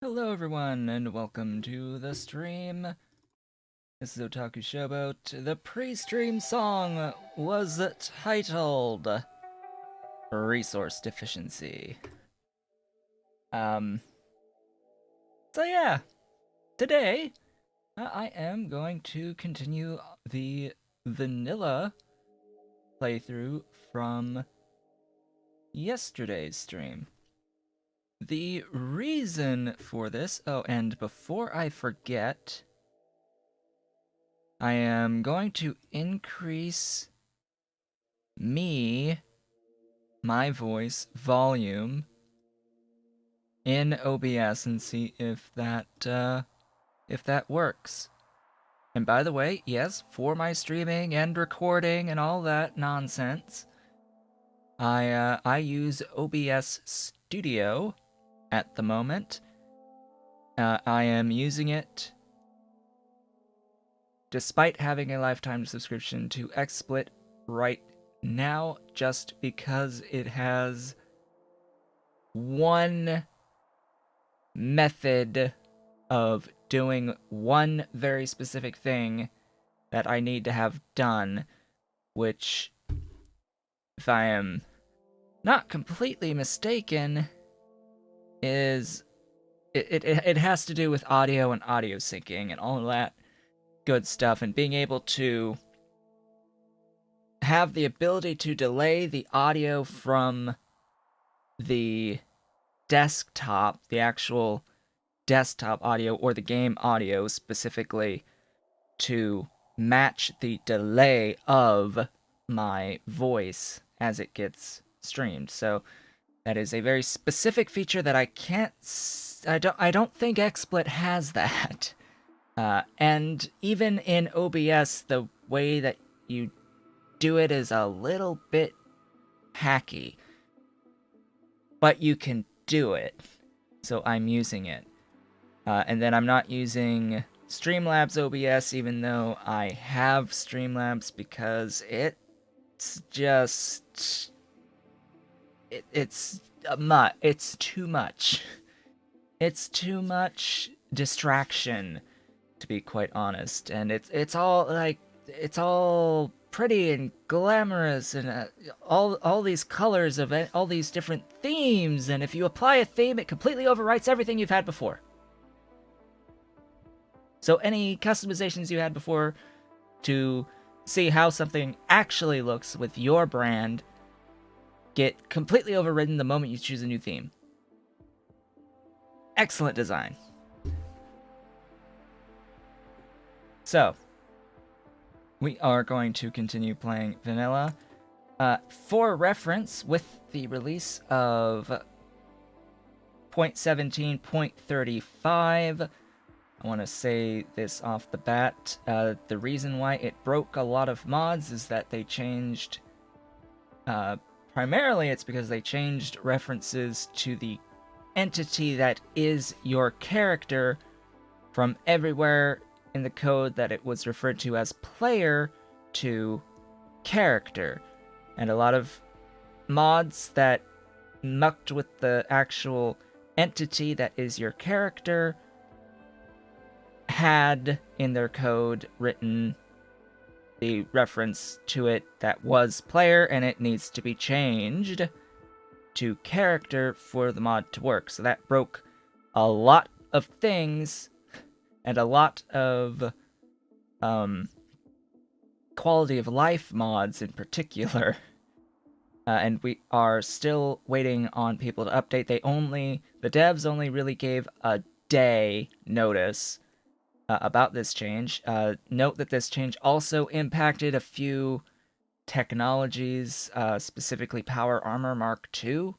Hello everyone, and welcome to the stream. This is Otaku Showboat. The pre-stream song was titled Resource Deficiency. Um, so yeah, today I am going to continue the vanilla playthrough from yesterday's stream. The reason for this, oh, and before I forget, I am going to increase my voice volume in OBS and see if that works. And by the way, yes, for my streaming and recording and all that nonsense, I use OBS Studio at the moment. I am using it despite having a lifetime subscription to XSplit right now, just because it has one method of doing one very specific thing that I need to have done, which, if I am not completely mistaken, is it has to do with audio and audio syncing and all of that good stuff, and being able to have the ability to delay the audio from the desktop, the actual desktop audio, or the game audio specifically, to match the delay of my voice as it gets streamed. So that is a very specific feature that I can't. I don't think XSplit has that. And even in OBS, the way that you do it is a little bit hacky, but you can do it. So I'm using it. And then I'm not using Streamlabs OBS, even though I have Streamlabs, because it's just it's too much. It's too much distraction, to be quite honest. And it's all pretty and glamorous, and all these colors of all these different themes. And if you apply a theme, it completely overwrites everything you've had before. So any customizations you had before to see how something actually looks with your brand get completely overridden the moment you choose a new theme. Excellent design. So, we are going to continue playing vanilla. For reference, with the release of 0.17.35, I want to say this off the bat. The reason why it broke a lot of mods is that they changed. Primarily, it's because they changed references to the entity that is your character from everywhere in the code that it was referred to as player to character. And a lot of mods that mucked with the actual entity that is your character had in their code written the reference to it that was player, and it needs to be changed to character for the mod to work. So that broke a lot of things and a lot of quality of life mods in particular. And we are still waiting on people to update. The devs only really gave a day notice about this change. Note that this change also impacted a few technologies, specifically Power Armor Mark II.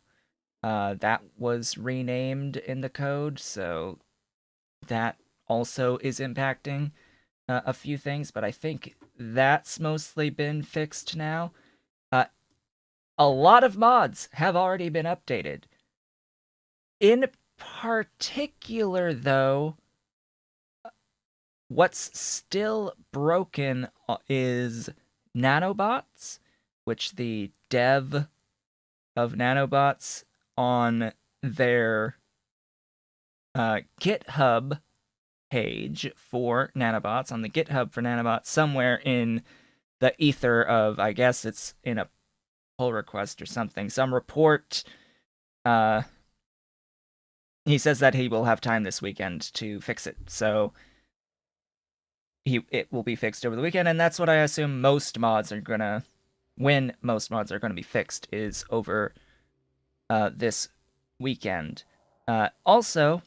That was renamed in the code, so that also is impacting a few things, but I think that's mostly been fixed now. A lot of mods have already been updated. In particular, though, what's still broken is nanobots, which the dev of nanobots on their GitHub page for nanobots, on the GitHub for nanobots, somewhere in the ether of, I guess it's in a pull request or something, some report. He says that he will have time this weekend to fix it, so it will be fixed over the weekend, and that's what I assume most mods are gonna, when most mods are gonna be fixed, is over this weekend. Also,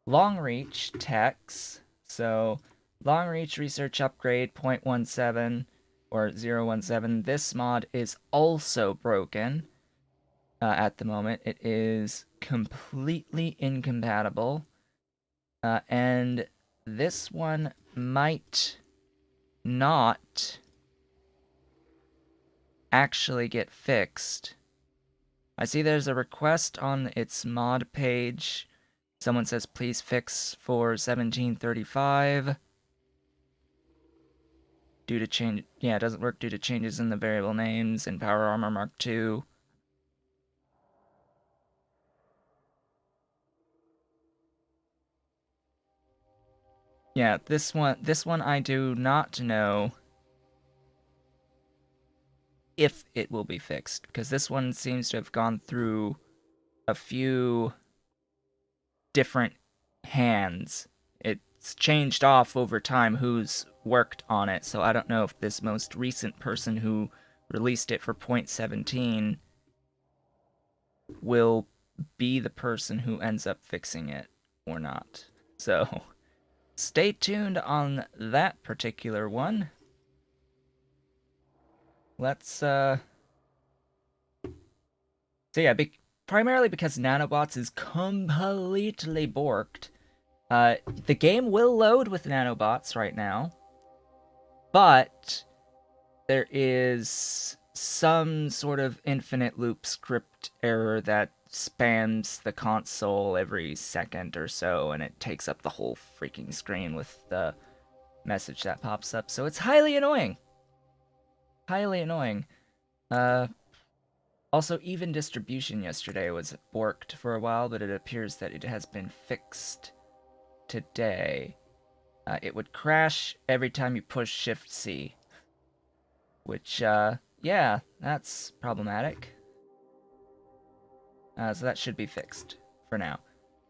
Longreach techs, so Longreach Research Upgrade 0.17 or 017, this mod is also broken at the moment. It is completely incompatible, and this one might not actually get fixed. I see there's a request on its mod page. Someone says, please fix for 1735. Due to change, yeah, it doesn't work due to changes in the variable names in Power Armor Mark II. Yeah, this one I do not know if it will be fixed, because this one seems to have gone through a few different hands. It's changed off over time who's worked on it, so I don't know if this most recent person who released it for 0.17 will be the person who ends up fixing it or not. So stay tuned on that particular one. Let's so yeah, primarily because Nanobots is completely borked. The game will load with Nanobots right now, but there is some sort of infinite loop script error that spams the console every second or so, and it takes up the whole freaking screen with the message that pops up. So it's highly annoying. Highly annoying. Also, even distribution yesterday was borked for a while, but it appears that it has been fixed today. It would crash every time you push Shift-C, which, yeah, that's problematic. So that should be fixed for now.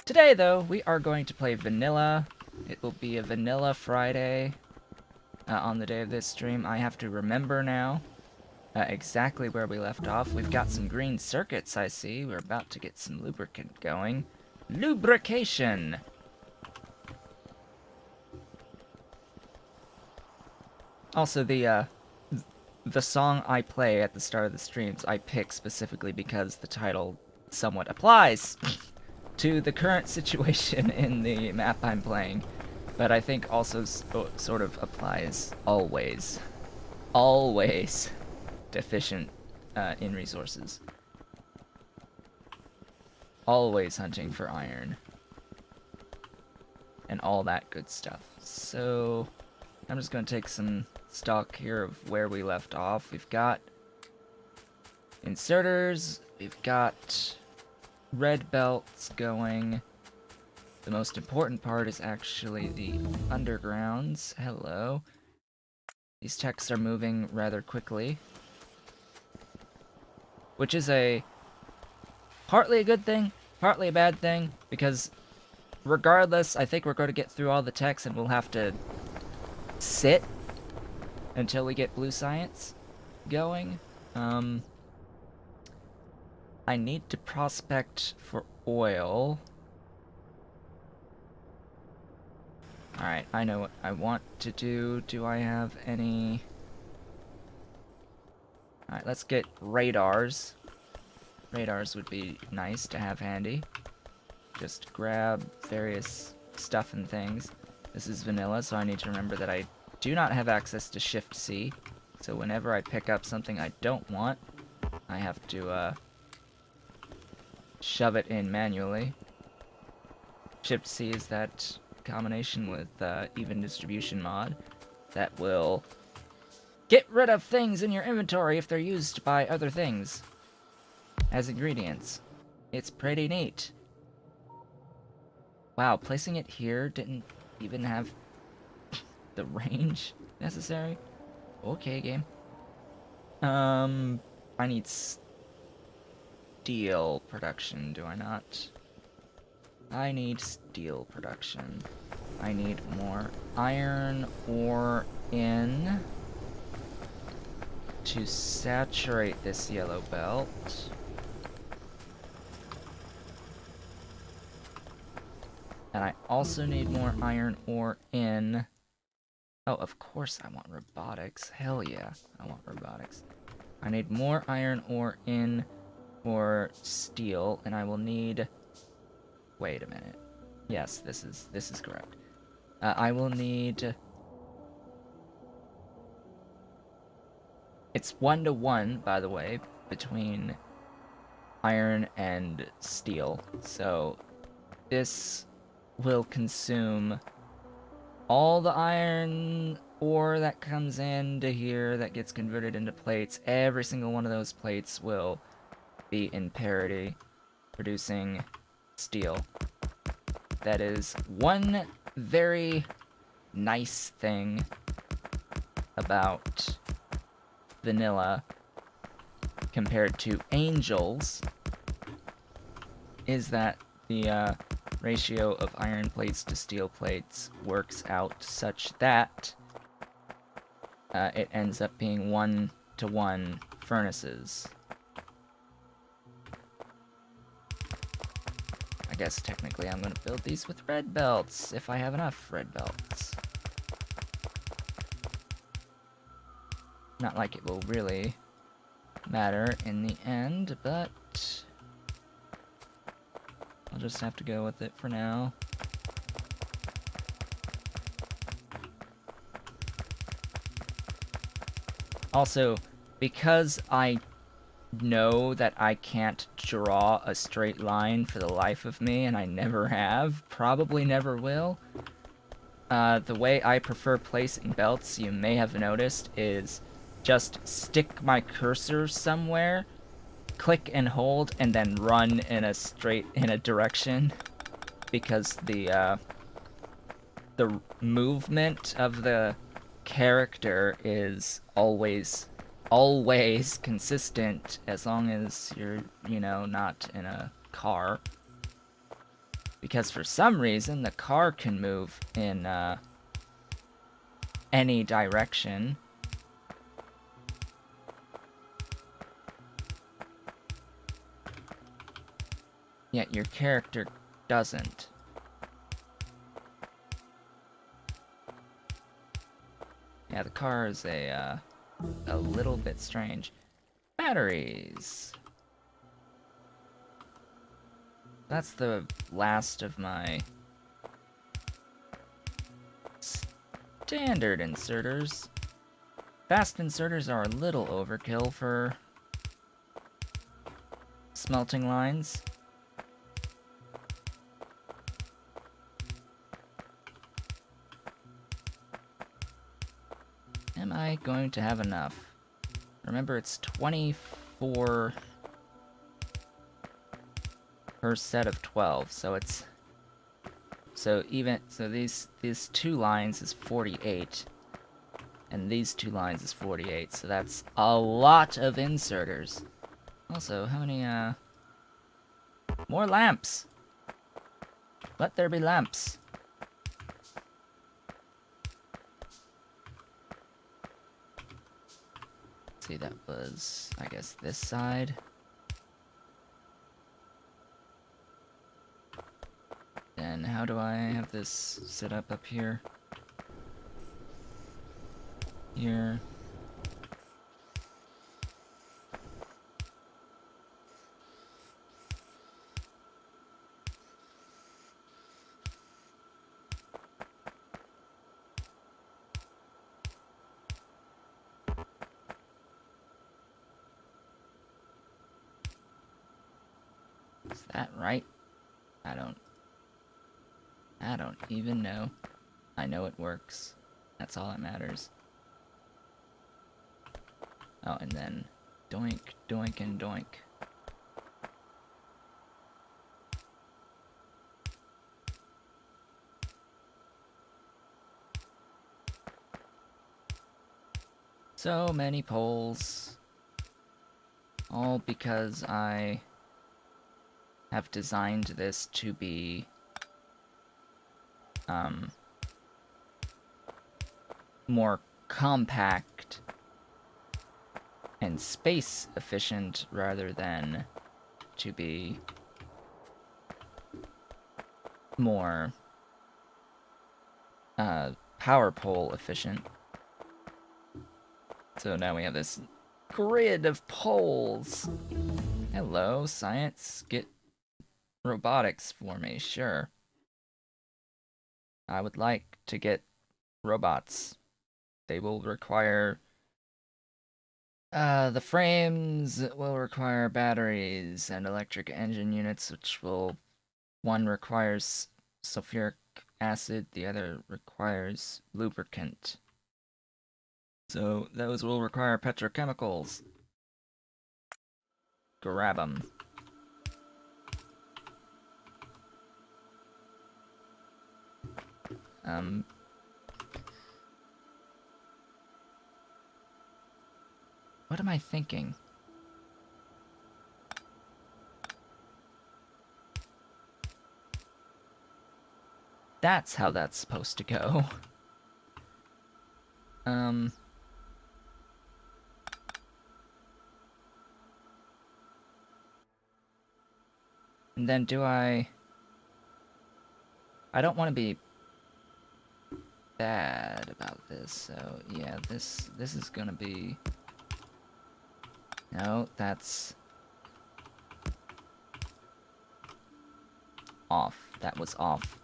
Today, though, we are going to play Vanilla. It will be a Vanilla Friday on the day of this stream. I have to remember now exactly where we left off. We've got some green circuits, I see. We're about to get some lubricant going. Lubrication! Also, the song I play at the start of the streams, I pick specifically because the title somewhat applies to the current situation in the map I'm playing, but I think also sort of applies always. Always deficient in resources. Always hunting for iron. And all that good stuff. So, I'm just going to take some stock here of where we left off. We've got inserters, we've got red belts going. The most important part is actually the undergrounds. Hello. These techs are moving rather quickly, which is partly a good thing, partly a bad thing, because regardless, I think we're going to get through all the techs and we'll have to sit until we get blue science going. I need to prospect for oil. Alright, I know what I want to do. Do I have any... Alright, let's get radars. Radars would be nice to have handy. Just grab various stuff and things. This is vanilla, so I need to remember that I do not have access to Shift-C. So whenever I pick up something I don't want, I have to shove it in manually. Shift-C is that combination with even distribution mod that will get rid of things in your inventory if they're used by other things as ingredients. It's pretty neat. Wow, placing it here didn't even have the range necessary. Okay, game. I need steel production, do I not? I need steel production. I need more iron ore in to saturate this yellow belt. And I also need more iron ore in. Oh, of course I want robotics. Hell yeah, I want robotics. I need more iron ore in for steel, and I will need... Wait a minute. Yes, this is correct. I will need... It's 1-to-1, by the way, between iron and steel. So this will consume all the iron ore that comes into here that gets converted into plates. Every single one of those plates will be in parity, producing steel. That is one very nice thing about vanilla compared to angels, is that the ratio of iron plates to steel plates works out such that it ends up being 1-to-1 furnaces. I guess technically I'm going to build these with red belts, if I have enough red belts. Not like it will really matter in the end, but I'll just have to go with it for now. Also, because I know that I can't draw a straight line for the life of me, and I never have, probably never will, the way I prefer placing belts, you may have noticed, is just stick my cursor somewhere, click and hold, and then run in a direction, because the movement of the character is always consistent as long as you're, not in a car. Because for some reason, the car can move in any direction. Yet your character doesn't. Yeah, the car is a little bit strange. Batteries. That's the last of my standard inserters. Fast inserters are a little overkill for smelting lines. Am I going to have enough? Remember, it's 24 per set of 12, so it's... So these two lines is 48, and these two lines is 48, so that's a lot of inserters. Also, how many, more lamps! Let there be lamps! Let's see, that was, I guess, this side. Then how do I have this set up here? Here. Is that right? I don't even know. I know it works. That's all that matters. Oh, and then doink, doink, and doink. So many poles. All because I have designed this to be more compact and space efficient rather than to be more power pole efficient. So now we have this grid of poles. Hello, science. Get robotics for me, sure. I would like to get robots. They will require... the frames will require batteries and electric engine units, which will... One requires sulfuric acid, the other requires lubricant. So those will require petrochemicals. Grab them. What am I thinking? That's how that's supposed to go. And then do I don't want to be bad about this, so yeah, this is gonna be... No, that's... off. That was off.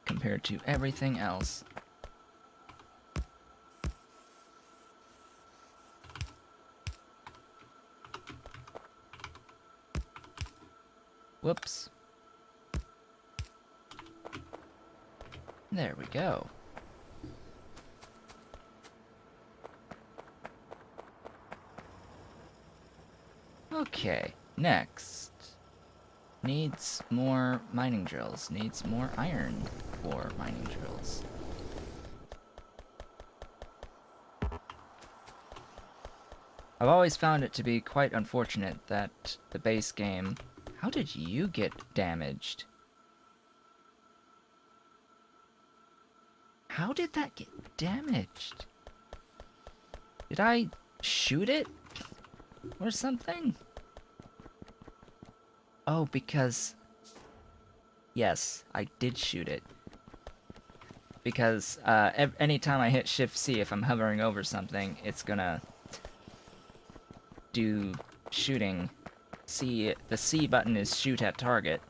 Compared to everything else. Whoops. There we go. Okay, next. Needs more mining drills. Needs more iron for mining drills. I've always found it to be quite unfortunate that the base game... How did you get damaged? How did that get damaged? Did I shoot it? Or something? Oh, because... Yes, I did shoot it. Because anytime I hit Shift-C, if I'm hovering over something, it's gonna do shooting. C, the C button is shoot at target.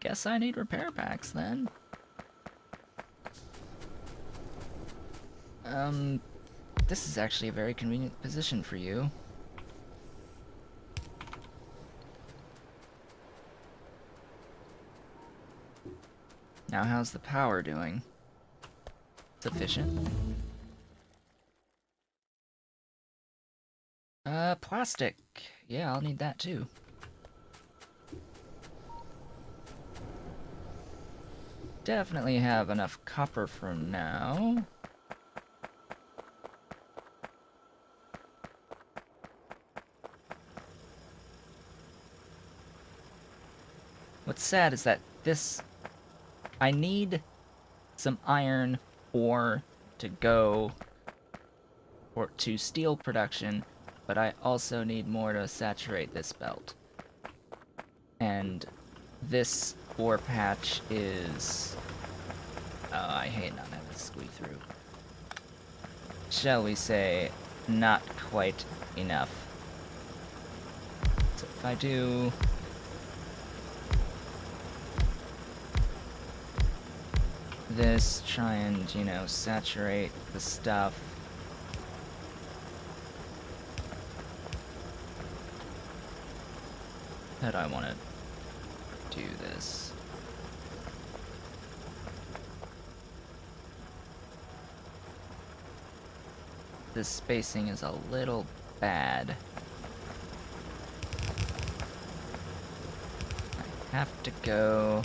Guess I need repair packs then. This is actually a very convenient position for you. Now how's the power doing? Sufficient? Plastic. Yeah, I'll need that too. Definitely have enough copper for now. What's sad is that this... I need some iron ore to go to steel production, but I also need more to saturate this belt. And this ore patch is... Oh, I hate not having to squeeze through. Shall we say, not quite enough. So if I do... this, try and, you know, saturate the stuff. How do I want to do this? The spacing is a little bad. I have to go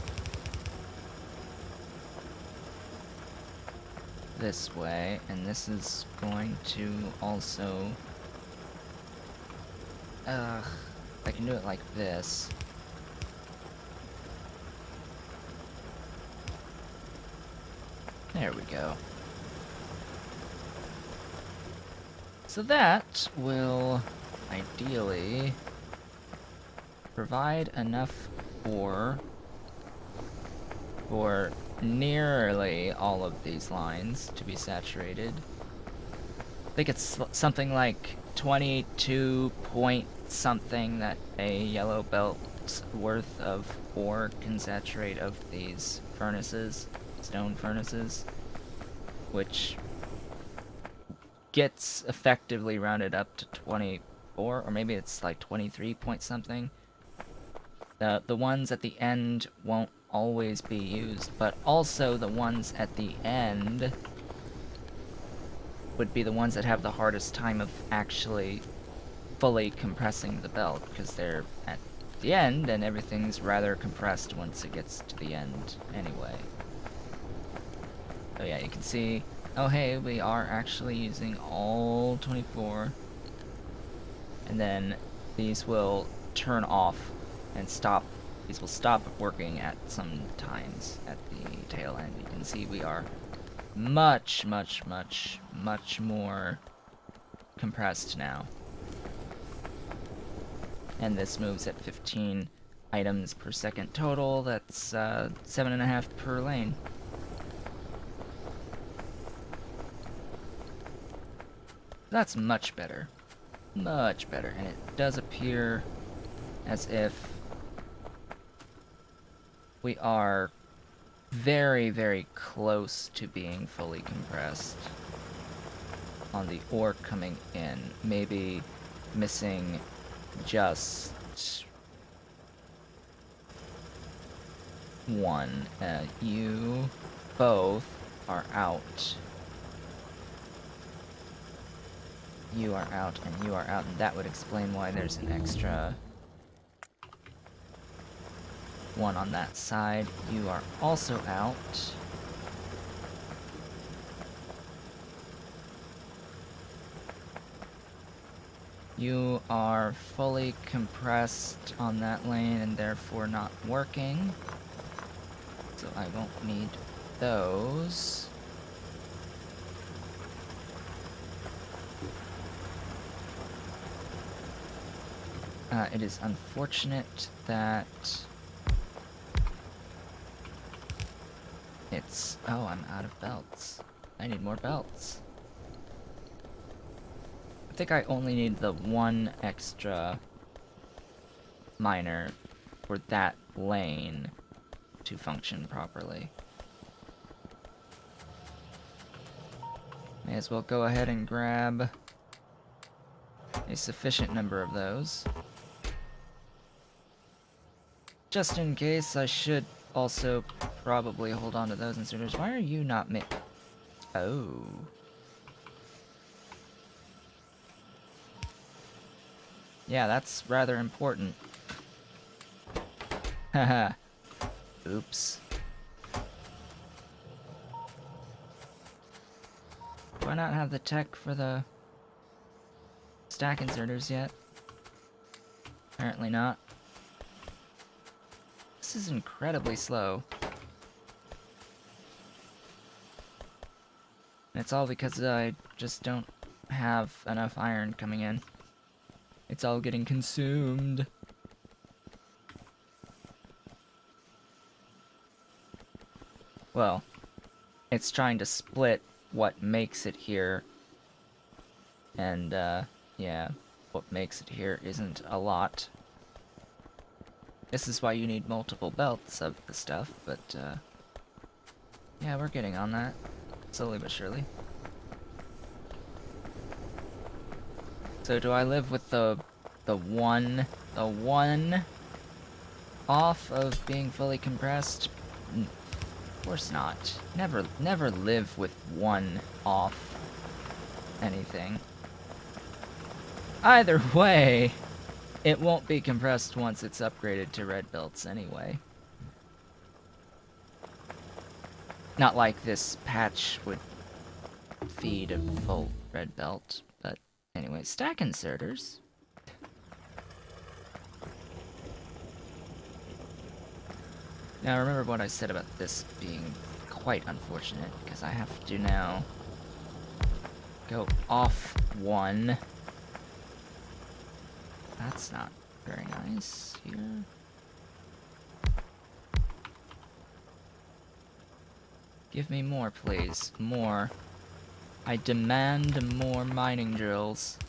this way, and this is going to also... I can do it like this. There we go. So that will ideally provide enough ore for nearly all of these lines to be saturated. I think it's something like 22 point something that a yellow belt's worth of ore can saturate of these furnaces, stone furnaces, which gets effectively rounded up to 24, or maybe it's like 23 point something. The ones at the end won't always be used, but also the ones at the end would be the ones that have the hardest time of actually fully compressing the belt, because they're at the end and everything's rather compressed once it gets to the end anyway. So yeah, you can see, oh hey, we are actually using all 24, and then these will turn off and stop. These will stop working at some times at the tail end. You can see we are much more compressed now. And this moves at 15 items per second total. That's 7.5 per lane. That's much better. Much better. And it does appear as if we are very close to being fully compressed on the ore coming in. Maybe missing just one. You both are out. You are out, and you are out, and that would explain why there's an extra one on that side. You are also out. You are fully compressed on that lane and therefore not working. So I won't need those. It is unfortunate that it's... Oh, I'm out of belts. I need more belts. I think I only need the one extra miner for that lane to function properly. May as well go ahead and grab a sufficient number of those. Just in case, I should also probably hold on to those inserters. Why are you not Oh. Yeah, that's rather important. Haha. Oops. Do I not have the tech for the stack inserters yet? Apparently not. This is incredibly slow. And it's all because I just don't have enough iron coming in. It's all getting consumed. Well, it's trying to split what makes it here. And, yeah, what makes it here isn't a lot. This is why you need multiple belts of the stuff, but, yeah, we're getting on that. Slowly but surely. So do I live with the one off of being fully compressed? Of course not. Never live with one off anything. Either way, it won't be compressed once it's upgraded to red belts anyway. Not like this patch would feed a full red belt. But anyway, stack inserters. Now remember what I said about this being quite unfortunate, because I have to now go off one. That's not very nice here. Give me more, please. More. I demand more mining drills.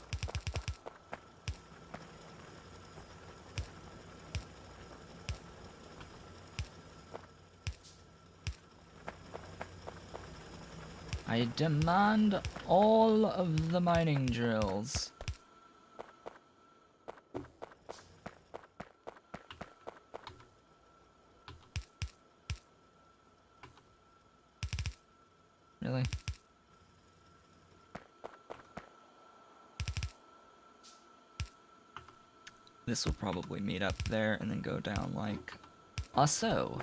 I demand all of the mining drills. Really? This will probably meet up there and then go down like so.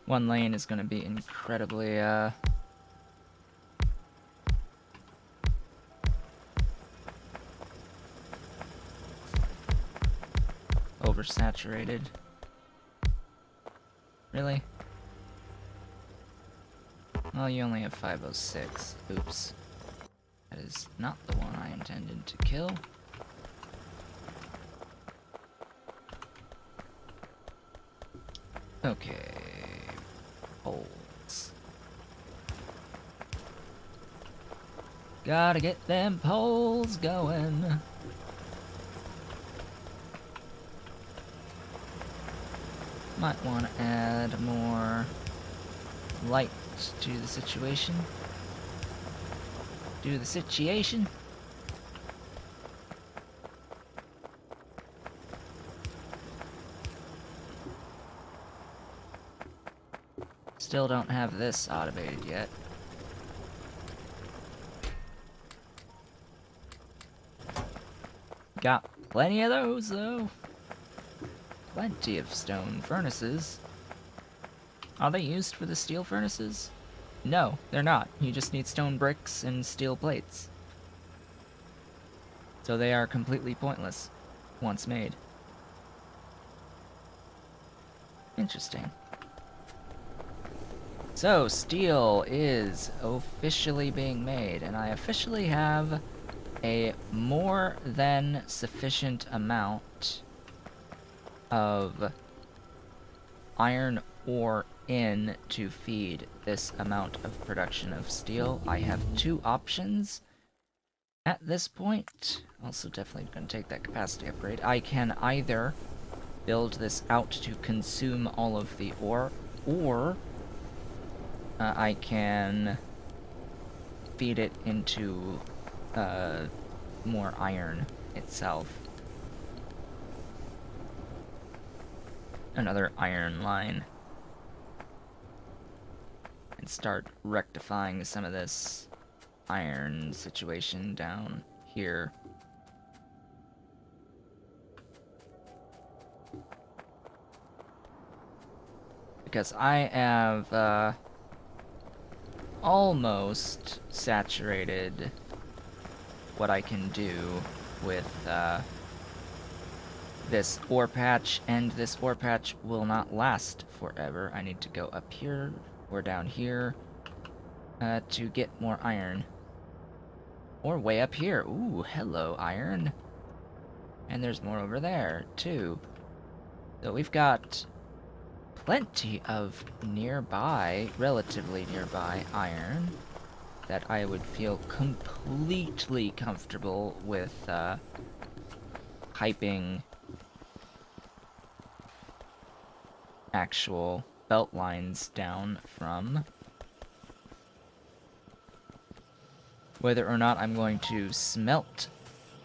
One lane is going to be incredibly, oversaturated. Really? Well, you only have 506. Oops. That is not the one I intended to kill. Okay. Poles. Gotta get them poles going. Might want to add more light to the situation. Do the situation. Still don't have this automated yet. Got plenty of those, though. Plenty of stone furnaces. Are they used for the steel furnaces? No, they're not. You just need stone bricks and steel plates. So they are completely pointless once made. Interesting. So, steel is officially being made, and I officially have a more than sufficient amount of iron ore in to feed this amount of production of steel. I have two options at this point. Also definitely going to take that capacity upgrade. I can either build this out to consume all of the ore, or I can feed it into more iron itself. Another iron line. And start rectifying some of this iron situation down here. Because I have almost saturated what I can do with this ore patch, and this ore patch will not last forever. I need to go up here or down here to get more iron. Or way up here. Ooh, hello, iron. And there's more over there, too. So we've got plenty of nearby, relatively nearby iron that I would feel completely comfortable with piping actual belt lines down from. Whether or not I'm going to smelt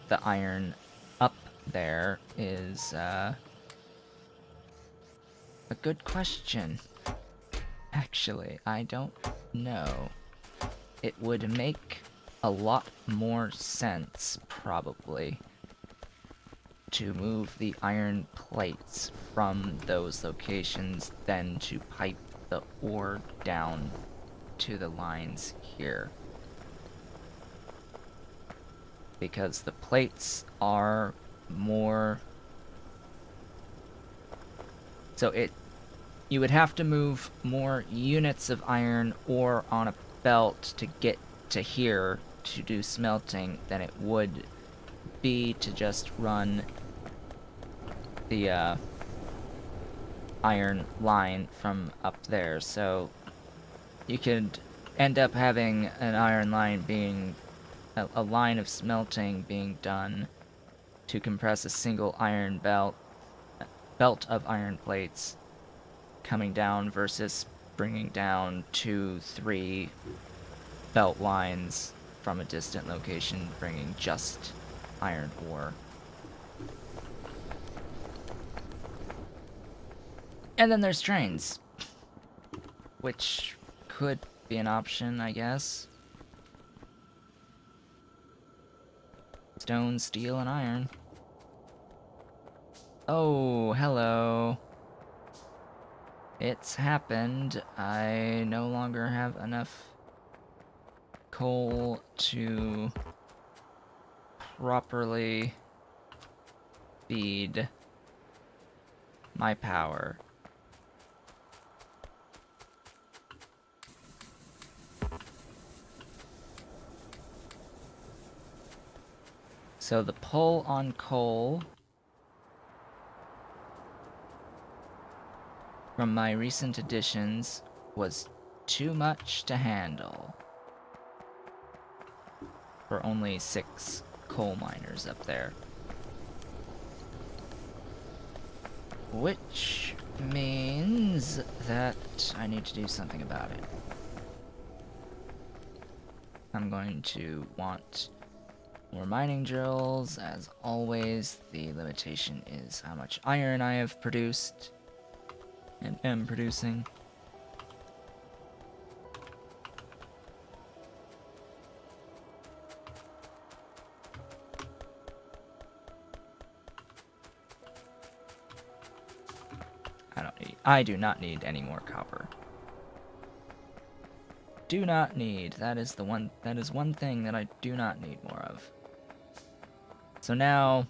the iron up there is a good question. Actually, I don't know. It would make a lot more sense, probably, to move the iron plates from those locations than to pipe the ore down to the lines here. Because the plates are more... So you would have to move more units of iron ore on a belt to get to here to do smelting than it would be to just run the iron line from up there. So you could end up having an iron line being a line of smelting being done to compress a single iron belt of iron plates coming down versus bringing down 2-3 belt lines from a distant location bringing just iron ore. And then there's trains, which could be an option, I guess. Stone, steel, and iron. Oh, hello. It's happened. I no longer have enough coal to properly feed my power. So the pull on coal from my recent additions was too much to handle for only 6 coal miners up there. Which means that I need to do something about it. I'm going to want more mining drills, as always. The limitation is how much iron I have produced and am producing. I do not need any more copper. Do not need. That is one thing that I do not need more of. So now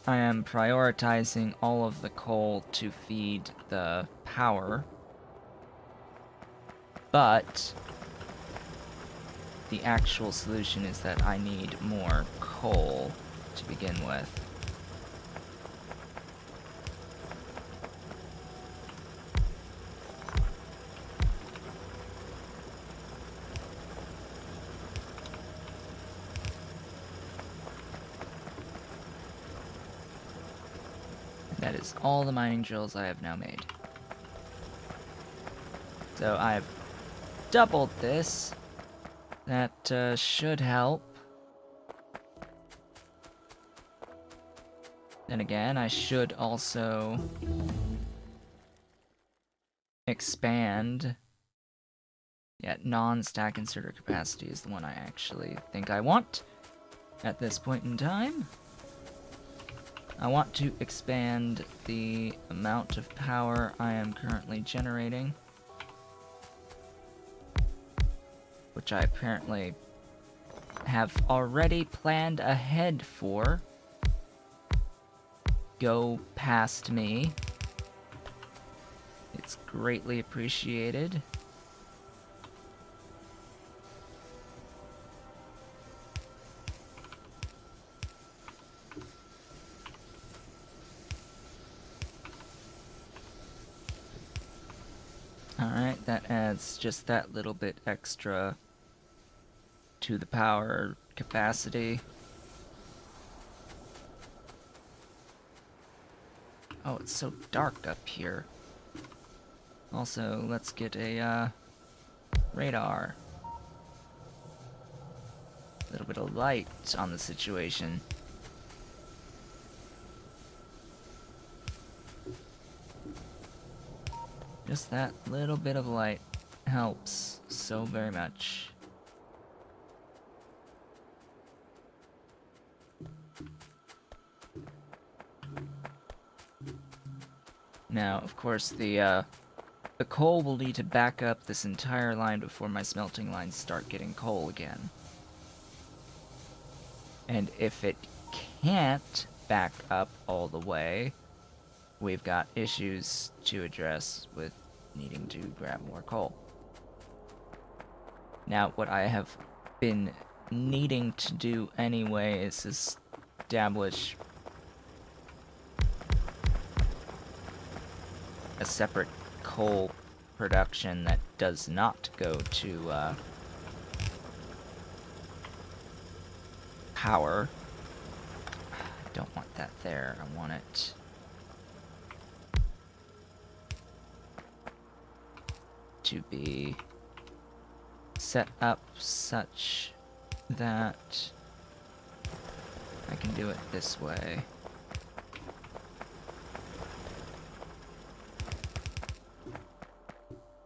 I am prioritizing all of the coal to feed the power. But the actual solution is that I need more coal to begin with. That is all the mining drills I have now made. So I've doubled this. That should help. Then again, I should also expand. Yeah, non-stack inserter capacity is the one I actually think I want at this point in time. I want to expand the amount of power I am currently generating, which I apparently have already planned ahead for. Go past me. It's greatly appreciated. Alright, that adds just that little bit extra to the power capacity. Oh, it's so dark up here. Also, let's get a radar. A little bit of light on the situation. Just that little bit of light helps so very much. Now, of course, the coal will need to back up this entire line before my smelting lines start getting coal again. And if it can't back up all the way, we've got issues to address with needing to grab more coal. Now, what I have been needing to do anyway is establish a separate coal production that does not go to power. I don't want that there. I want it to be set up such that I can do it this way.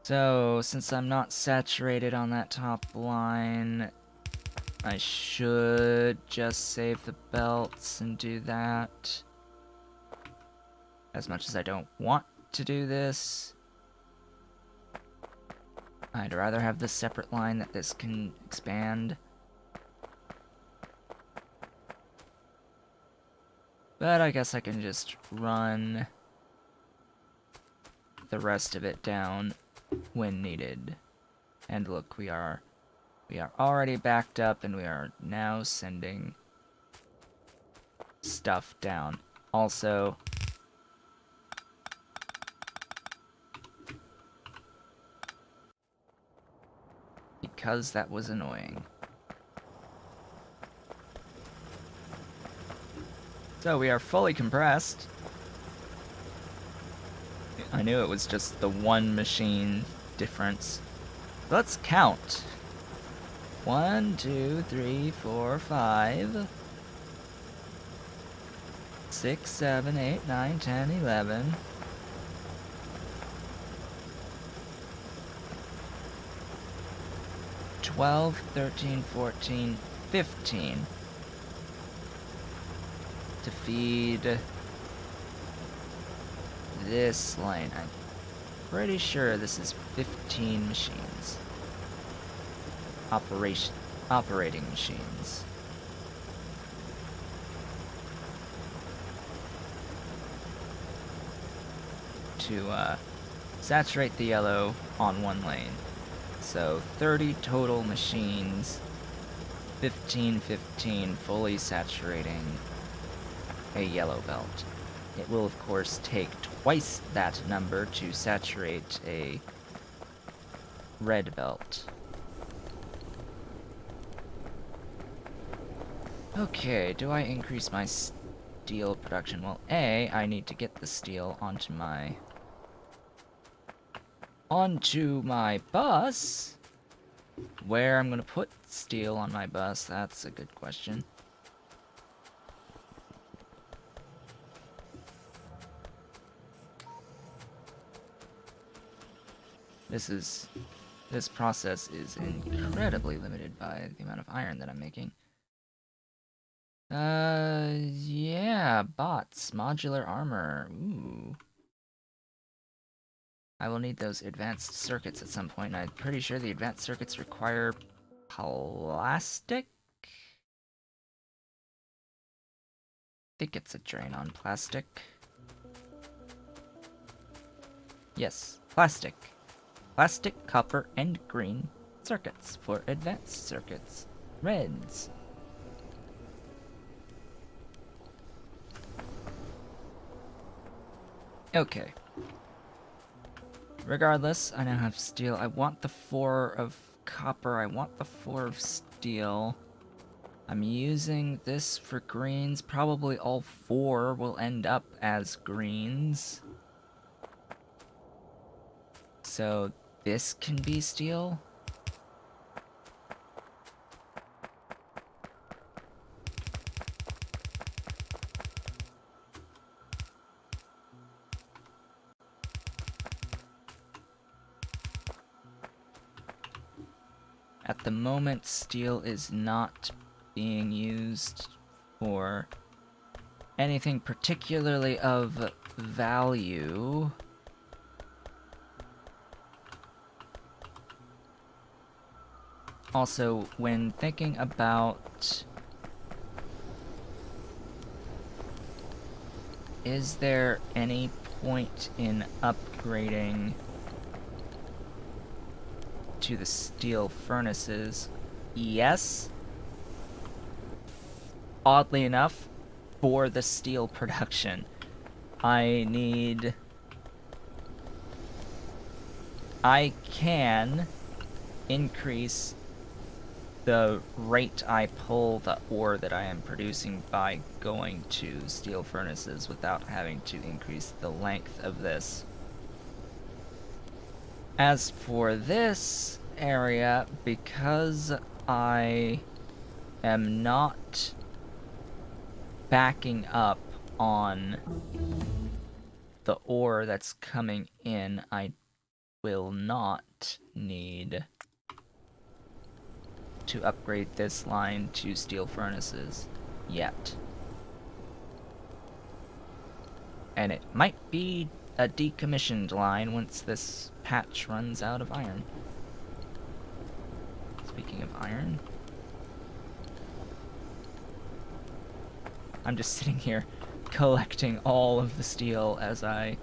So, since I'm not saturated on that top line, I should just save the belts and do that. As much as I don't want to do this, I'd rather have this separate line that this can expand. But I guess I can just run the rest of it down when needed. And look, we are already backed up, and we are now sending stuff down. Also, because that was annoying. So we are fully compressed. I knew it was just the one machine difference. Let's count. 1, 2, 3, 4, 5, 6, 7, 8, 9, 10, 11. 12, 13, 14, 15 to feed this line. I'm pretty sure this is 15 machines. Operating machines. To saturate the yellow on one lane. So 30 total machines, 15 fully saturating a yellow belt. It will of course take twice that number to saturate a red belt. Okay, do I increase my steel production? Well, A, I need to get the steel onto my bus. Where I'm gonna put steel on my bus, that's a good question. This process is incredibly limited by the amount of iron that I'm making. Yeah, bots, modular armor, ooh. I will need those advanced circuits at some point, and I'm pretty sure the advanced circuits require plastic? I think it's a drain on plastic. Yes, plastic. Plastic, copper, and green circuits for advanced circuits. Reds. Okay. Regardless, I now have steel. I want the 4 of copper. I want the 4 of steel. I'm using this for greens. Probably all 4 will end up as greens. So this can be steel. At the moment, steel is not being used for anything particularly of value. Also, when thinking about, is there any point in upgrading to the steel furnaces? Yes. Oddly enough, for the steel production, I can increase the rate I pull the ore that I am producing by going to steel furnaces without having to increase the length of this. As for this area, because I am not backing up on the ore that's coming in, I will not need to upgrade this line to steel furnaces yet. And it might be a decommissioned line once this patch runs out of iron. Speaking of iron, I'm just sitting here collecting all of the steel as I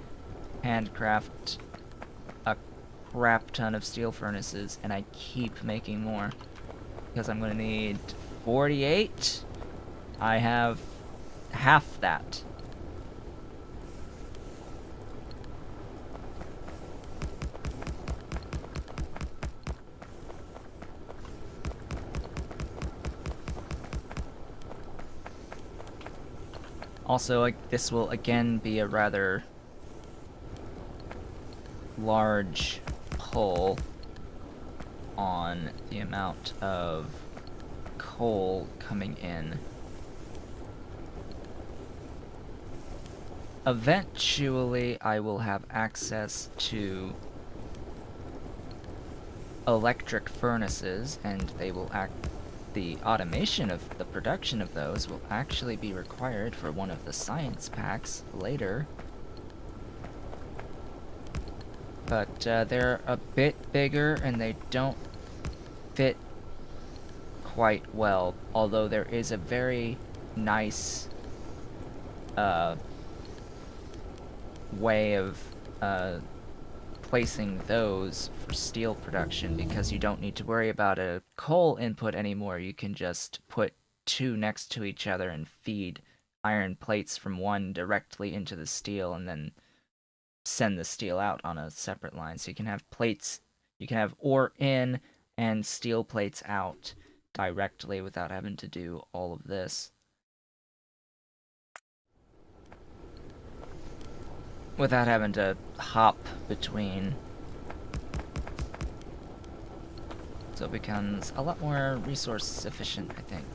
handcraft a crap ton of steel furnaces, and I keep making more. Because I'm going to need 48. I have half that. Also, like, this will again be a rather large pull on the amount of coal coming in. Eventually, I will have access to electric furnaces, and they will the automation of the production of those will actually be required for one of the science packs later. But they're a bit bigger and they don't fit quite well, although there is a very nice way of placing those for steel production, because you don't need to worry about a coal input anymore. You can just put two next to each other and feed iron plates from one directly into the steel and then send the steel out on a separate line. So you can have plates, you can have ore in and steel plates out directly without having to do all of this. Without having to hop between. So it becomes a lot more resource efficient, I think.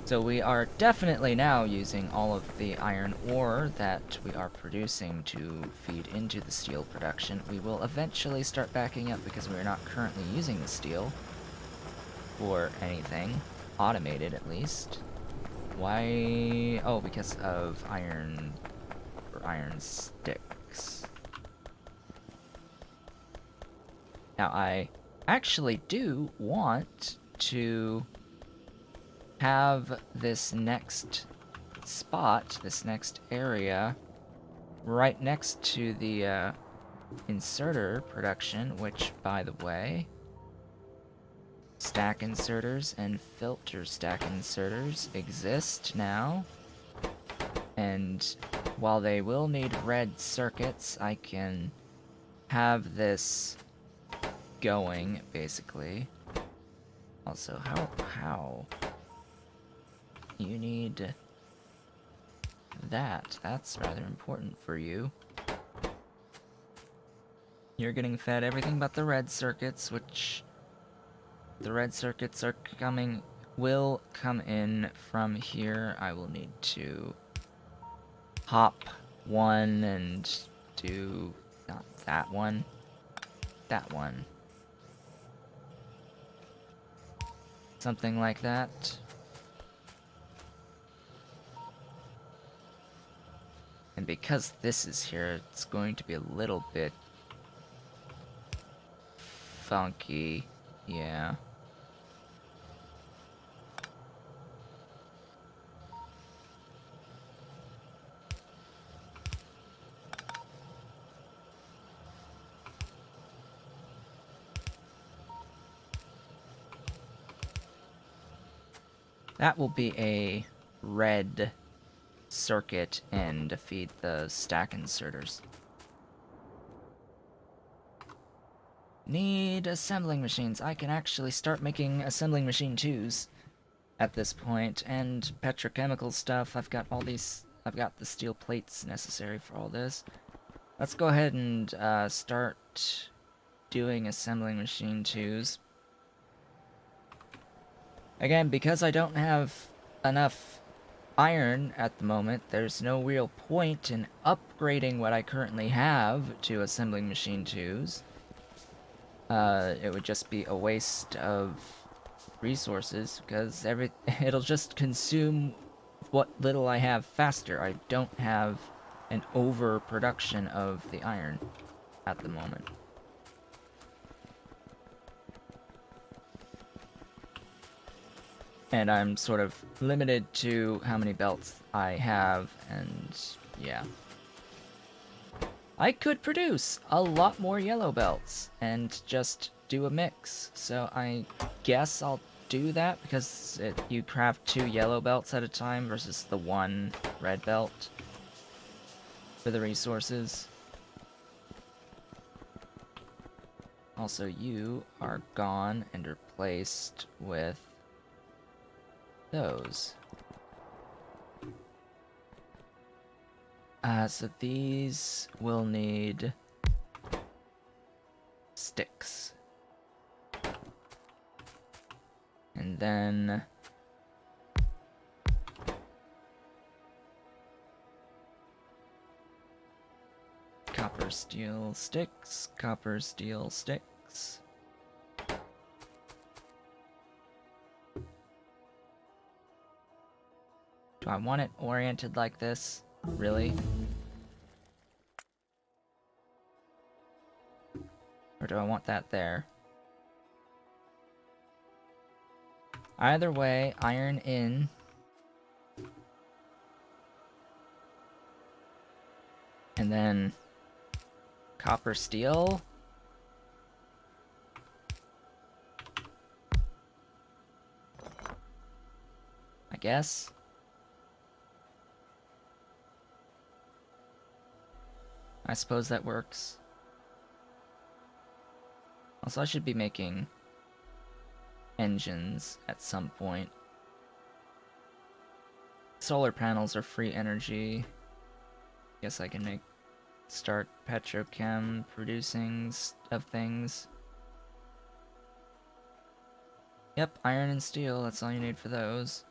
So we are definitely now using all of the iron ore that we are producing to feed into the steel production. We will eventually start backing up because we are not currently using the steel for anything, automated at least. Why? Oh, because of iron sticks. Now, I actually do want to have this next spot, this next area, right next to the inserter production, which, by the way, stack inserters and filter stack inserters exist now. And while they will need red circuits, I can have this going, basically. Also, how? You need that. That's rather important for you. You're getting fed everything but the red circuits, which the red circuits are will come in from here. I will need to hop one and do not that one, that one. Something like that. And because this is here, it's going to be a little bit funky. Yeah. That will be a red circuit and to feed the stack inserters. Need assembling machines. I can actually start making assembling machine 2s at this point, and petrochemical stuff. I've got the steel plates necessary for all this. Let's go ahead and start doing assembling machine 2s. Again, because I don't have enough iron at the moment, there's no real point in upgrading what I currently have to assembling machine 2s. It would just be a waste of resources, because it'll just consume what little I have faster. I don't have an overproduction of the iron at the moment. And I'm sort of limited to how many belts I have, and yeah. I could produce a lot more yellow belts and just do a mix. So I guess I'll do that, because you craft 2 yellow belts at a time versus the 1 red belt for the resources. Also, you are gone and replaced with those. So these will need sticks. And then copper, steel, sticks, copper, steel, sticks. Do I want it oriented like this? Really? Or do I want that there? Either way, iron in. And then copper, steel. I guess. I suppose that works. Also, I should be making engines at some point. Solar panels are free energy. Guess I can start petrochem producing of things. Yep, iron and steel, that's all you need for those.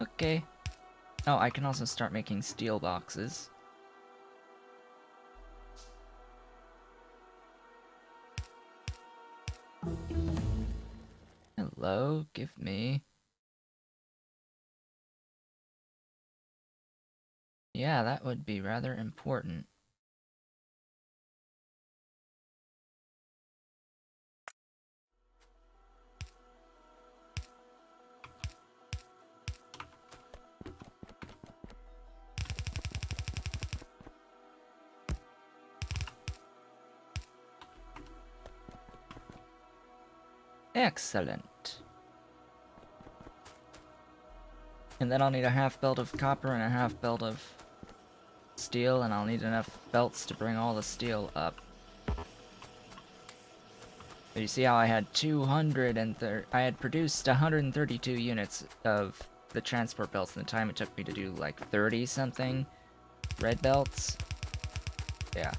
Okay. Oh, I can also start making steel boxes. Hello, give me. Yeah, that would be rather important. Excellent. And then I'll need a half belt of copper and a half belt of steel, and I'll need enough belts to bring all the steel up. But you see how I had I had produced 132 units of the transport belts in the time it took me to do like 30 something red belts. Yeah.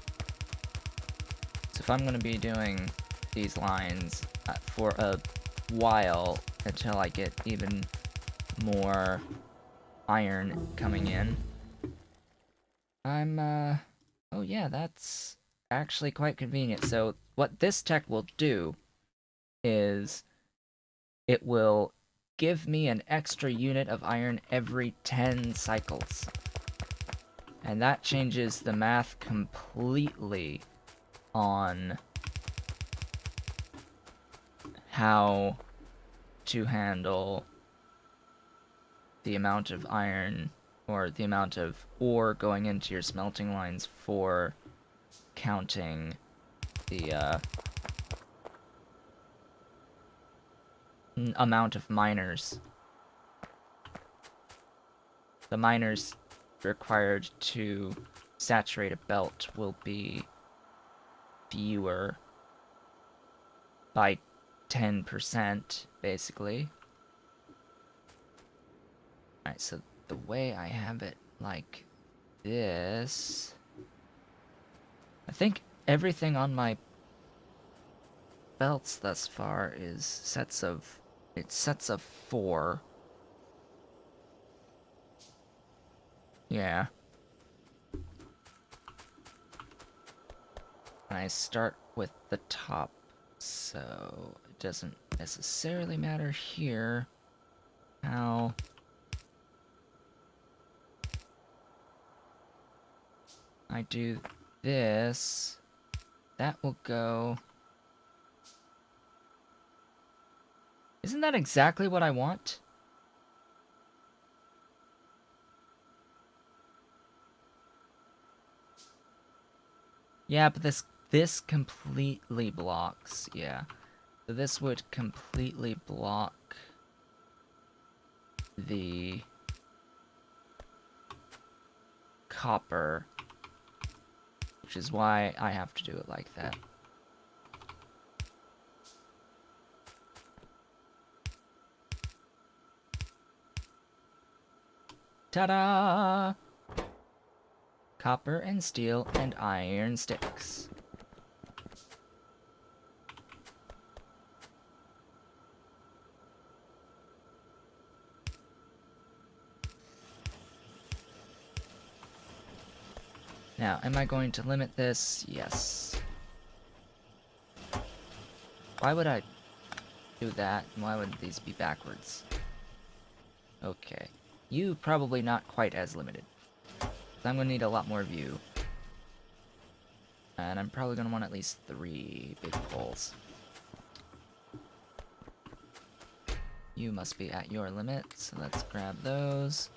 So if I'm gonna be doing these lines for a while until I get even more iron coming in, oh yeah, that's actually quite convenient. So what this tech will do is it will give me an extra unit of iron every 10 cycles. And that changes the math completely on how to handle the amount of iron or the amount of ore going into your smelting lines for counting the amount of miners. The miners required to saturate a belt will be fewer by 10%, basically. Alright, so the way I have it like this, I think everything on my belts thus far is sets of 4. Yeah. And I start with the top, so it doesn't necessarily matter here how I do this. That will go... Isn't that exactly what I want? Yeah, but this completely blocks, yeah. So this would completely block the copper, which is why I have to do it like that. Ta-da! Copper and steel and iron sticks. Now, am I going to limit this? Yes. Why would I do that? Why would these be backwards? Okay. You probably not quite as limited. I'm gonna need a lot more of you. And I'm probably gonna want at least 3 big poles. You must be at your limit, so let's grab those.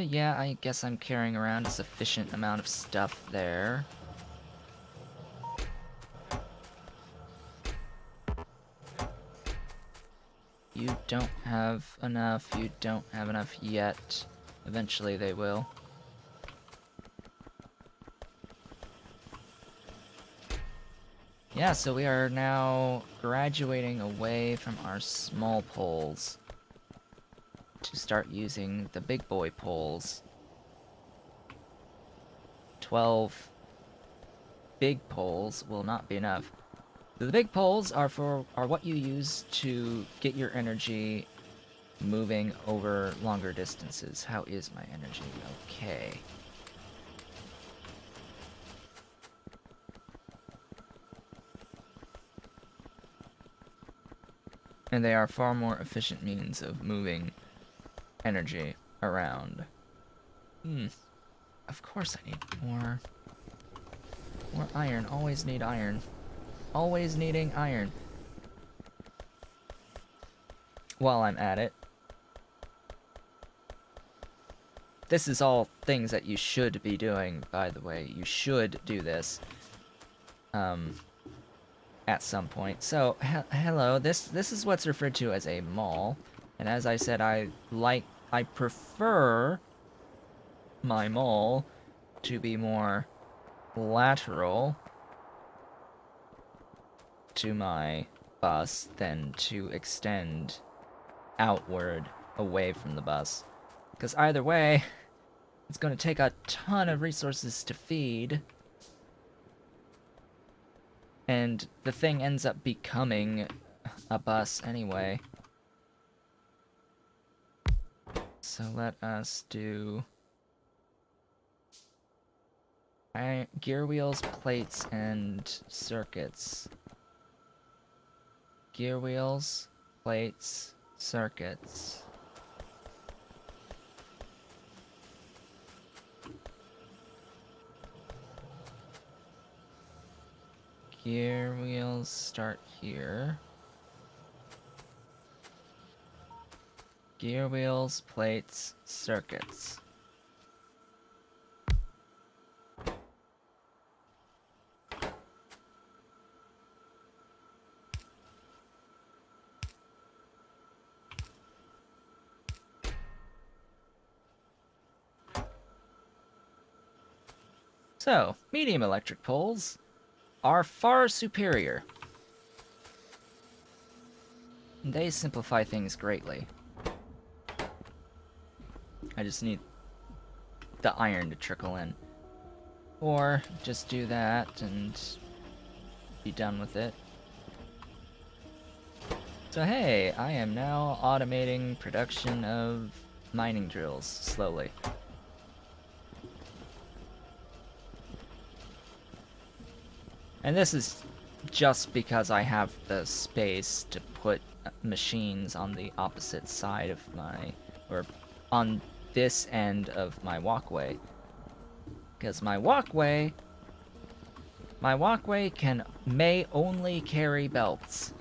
Yeah, I guess I'm carrying around a sufficient amount of stuff there. You don't have enough, you don't have enough yet. Eventually they will. Yeah, so we are now graduating away from our small poles to start using the big boy poles. 12 big poles will not be enough. The big poles are what you use to get your energy moving over longer distances. How is my energy? Okay. And they are far more efficient means of moving energy around. Of course I need more iron. Always need iron. Always needing iron. While I'm at it. This is all things that you should be doing, by the way. You should do this. At some point. So, hello. This is what's referred to as a mall. And as I said, I prefer my mall to be more lateral to my bus than to extend outward away from the bus. Because either way, it's going to take a ton of resources to feed. And the thing ends up becoming a bus anyway. So let us do Gear wheels, plates, and circuits. Gear wheels, plates, circuits. Gear wheels start here. Gear wheels, plates, circuits. So, medium electric poles are far superior. They simplify things greatly. I just need the iron to trickle in. Or just do that and be done with it. So hey, I am now automating production of mining drills slowly. And this is just because I have the space to put machines on the opposite side of my, or on this end of my walkway. Because my walkway may only carry belts.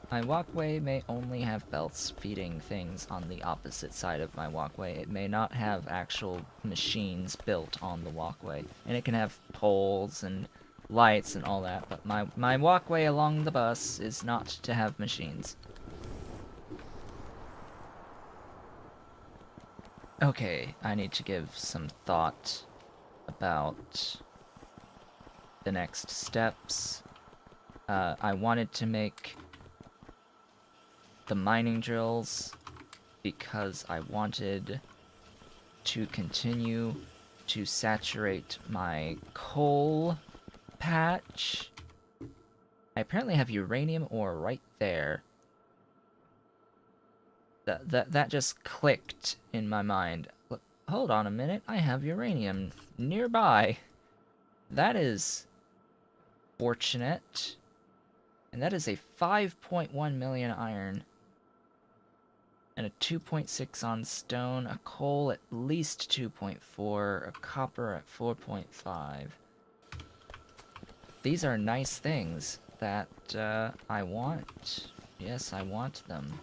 My walkway may only have belts feeding things on the opposite side of my walkway. It may not have actual machines built on the walkway. And it can have poles and lights and all that, but my walkway along the bus is not to have machines. Okay, I need to give some thought about the next steps. I wanted to make the mining drills because I wanted to continue to saturate my coal patch. I apparently have uranium ore right there. That just clicked in my mind. Look, hold on a minute, I have uranium nearby. That is fortunate. And that is a 5.1 million iron. And a 2.6 on stone, a coal at least 2.4, a copper at 4.5. These are nice things that I want. Yes, I want them.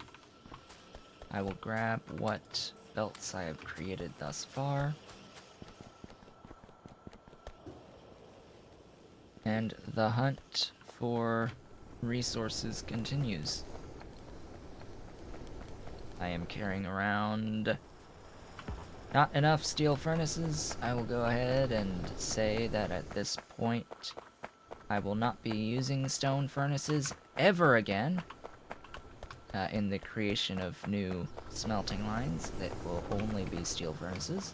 I will grab what belts I have created thus far. And the hunt for resources continues. I am carrying around not enough steel furnaces. I will go ahead and say that at this point I will not be using stone furnaces ever again in the creation of new smelting lines. That will only be steel furnaces.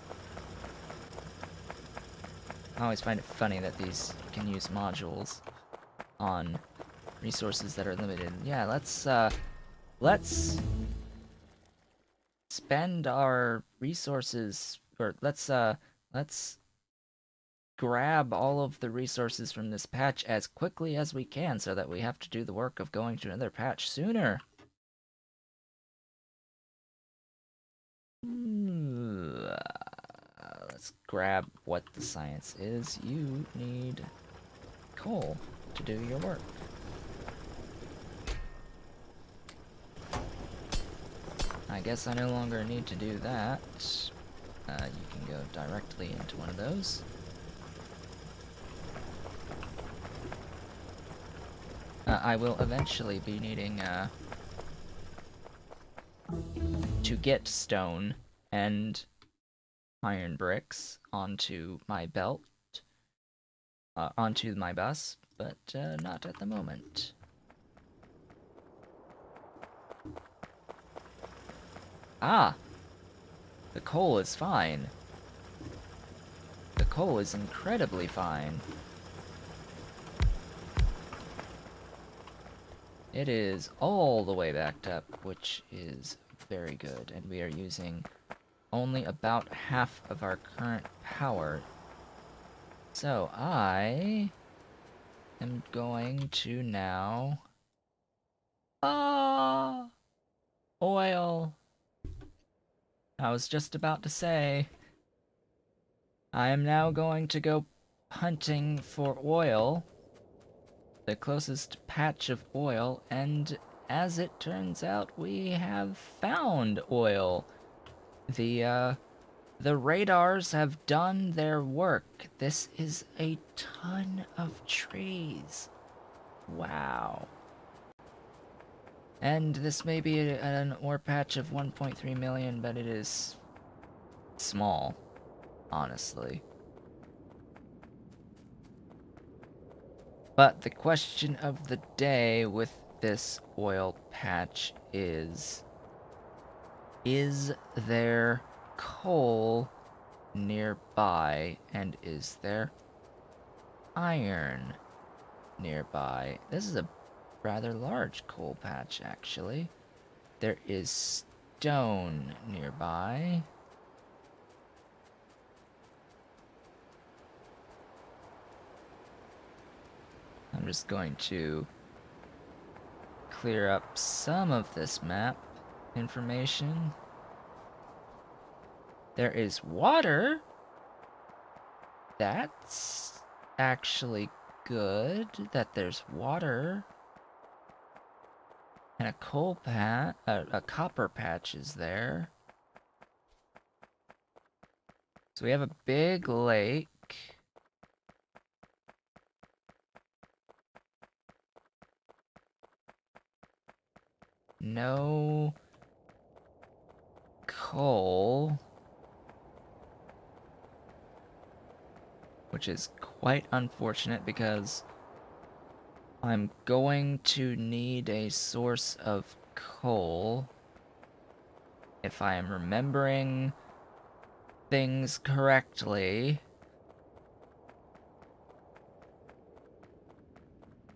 I always find it funny that these can use modules on resources that are limited. Yeah, let's spend our resources, or let's grab all of the resources from this patch as quickly as we can so that we have to do the work of going to another patch sooner. Let's grab what the science is. You need coal to do your work. I guess I no longer need to do that. You can go directly into one of those. I will eventually be needing to get stone and iron bricks onto my belt, onto my bus, but not at the moment. Ah! The coal is fine. The coal is incredibly fine. It is all the way backed up, which is very good, and we are using only about half of our current power So I am going to now... Oil. I was just about to say, I am now going to go hunting for oil, the closest patch of oil, and as it turns out, we have found oil. The radars have done their work. This is a ton of trees. Wow. And this may be an ore patch of 1.3 million, but it is small, honestly. But the question of the day with this oil patch is there coal nearby, and is there iron nearby? This is a rather large coal patch, actually. There is stone nearby. I'm just going to clear up some of this map information. There is water. That's actually good that there's water. And a coal patch, a copper patch is there. So we have a big lake. No coal. Which is quite unfortunate because I'm going to need a source of coal. If I am remembering things correctly,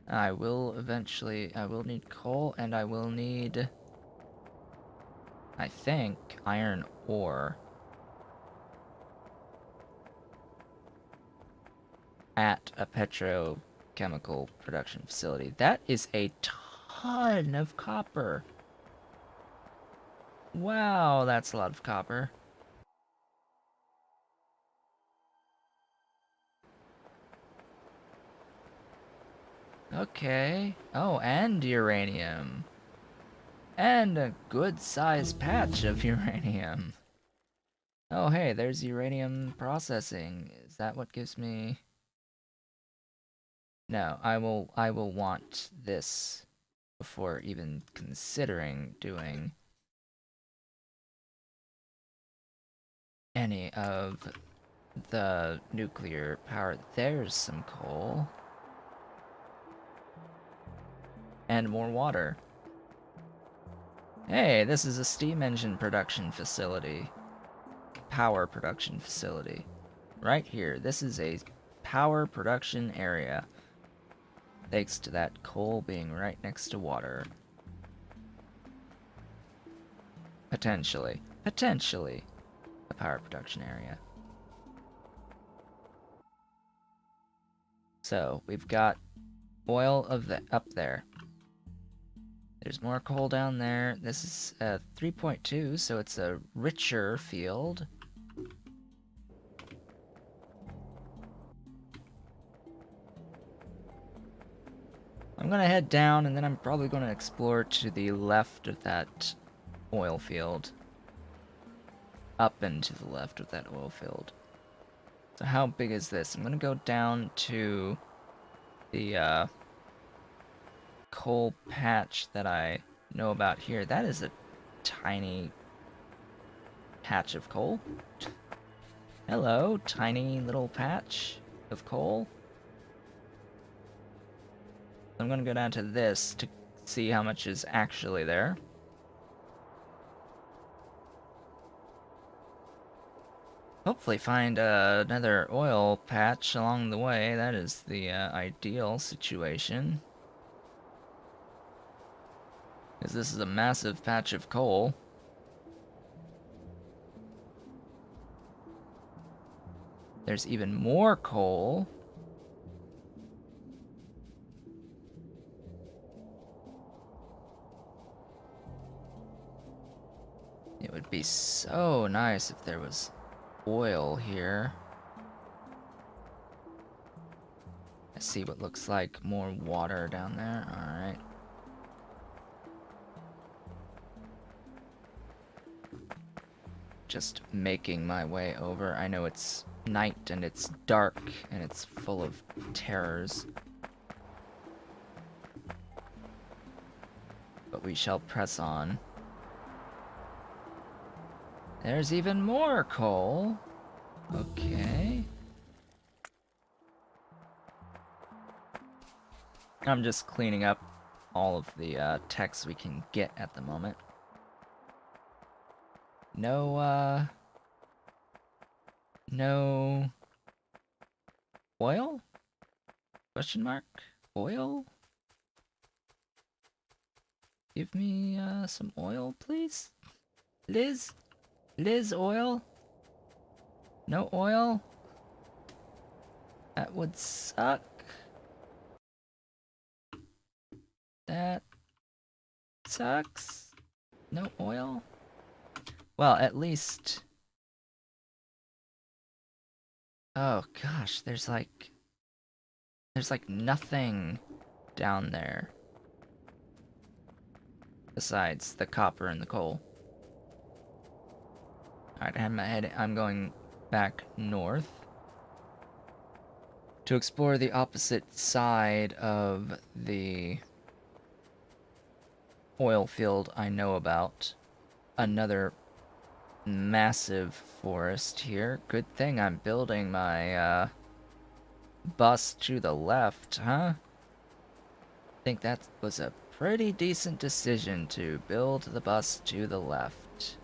I will need coal, and I will need, I think, iron ore at a petrochemical production facility. That is a ton of copper. Wow, that's a lot of copper. Okay. Oh, and uranium. And a good-sized patch of uranium. Oh, hey, there's uranium processing. Is that what gives me... No, I will want this before even considering doing any of the nuclear power. There's some coal. And more water. Hey, this is a steam engine production facility. Power production facility. Right here. This is a power production area. Thanks to that coal being right next to water. Potentially. Potentially. A power production area. So, we've got oil up there. There's more coal down there. This is 3.2, so it's a richer field. I'm gonna head down, and then I'm probably gonna explore to the left of that oil field. Up and to the left of that oil field. So how big is this? I'm gonna go down to the coal patch that I know about here. That is a tiny patch of coal. Hello, tiny little patch of coal. I'm gonna go down to this to see how much is actually there. Hopefully find another oil patch along the way. That is the ideal situation. Because this is a massive patch of coal. there's even more coal. It would be so nice if there was oil here. I see what looks like more water down there. Alright. Just making my way over. I know it's night and it's dark and it's full of terrors. But we shall press on. There's even more coal. Okay. I'm just cleaning up all of the text we can get at the moment. No oil? Question mark? Oil? Give me some oil, please? Liz? Liz, oil? No oil? That would suck. That sucks. No oil? Well, at least... Oh gosh, there's like nothing down there. Besides the copper and the coal. Alright, I'm going back north to explore the opposite side of the oil field I know about. Another massive forest here. Good thing I'm building my bus to the left, huh? I think that was a pretty decent decision to build the bus to the left.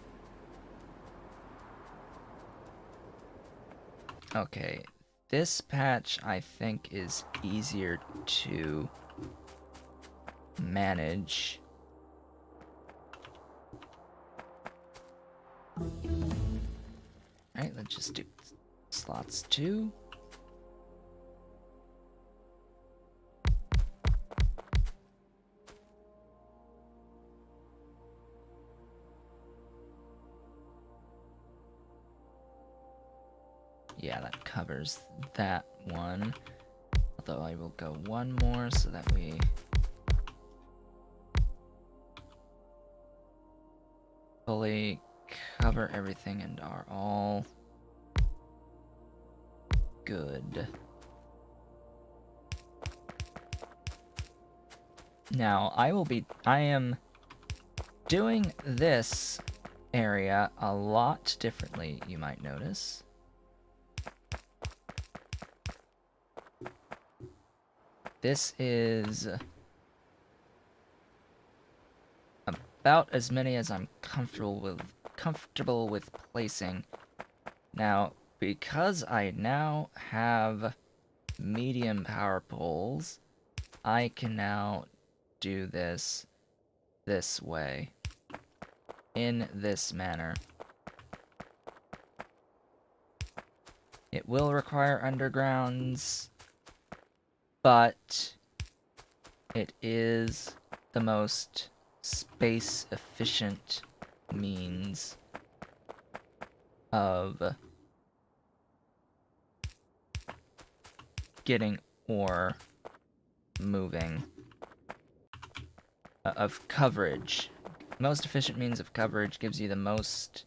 Okay, this patch I think is easier to manage. Alright, let's just do slots 2. Yeah, that covers that one. Although I will go one more so that we... fully cover everything and are all good. Now, I am doing this area a lot differently, you might notice. This is about as many as I'm comfortable with placing. Now, because I now have medium power poles, I can now do this way, in this manner. It will require undergrounds, but it is the most space-efficient means of getting ore moving, of coverage. Most efficient means of coverage gives you the most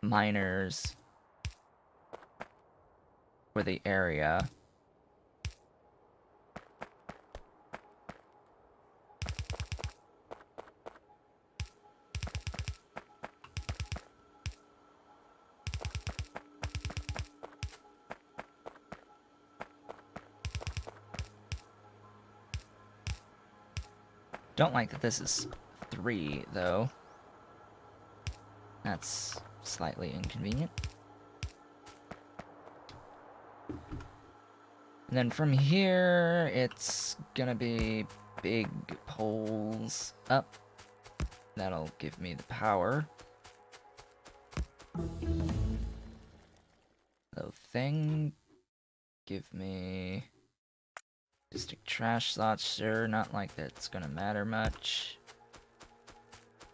miners for the area. Don't like that this is 3, though. That's slightly inconvenient. And then from here, it's gonna be big poles up. That'll give me the power. thing. Give me just a trash slot, sure, not like that's gonna matter much.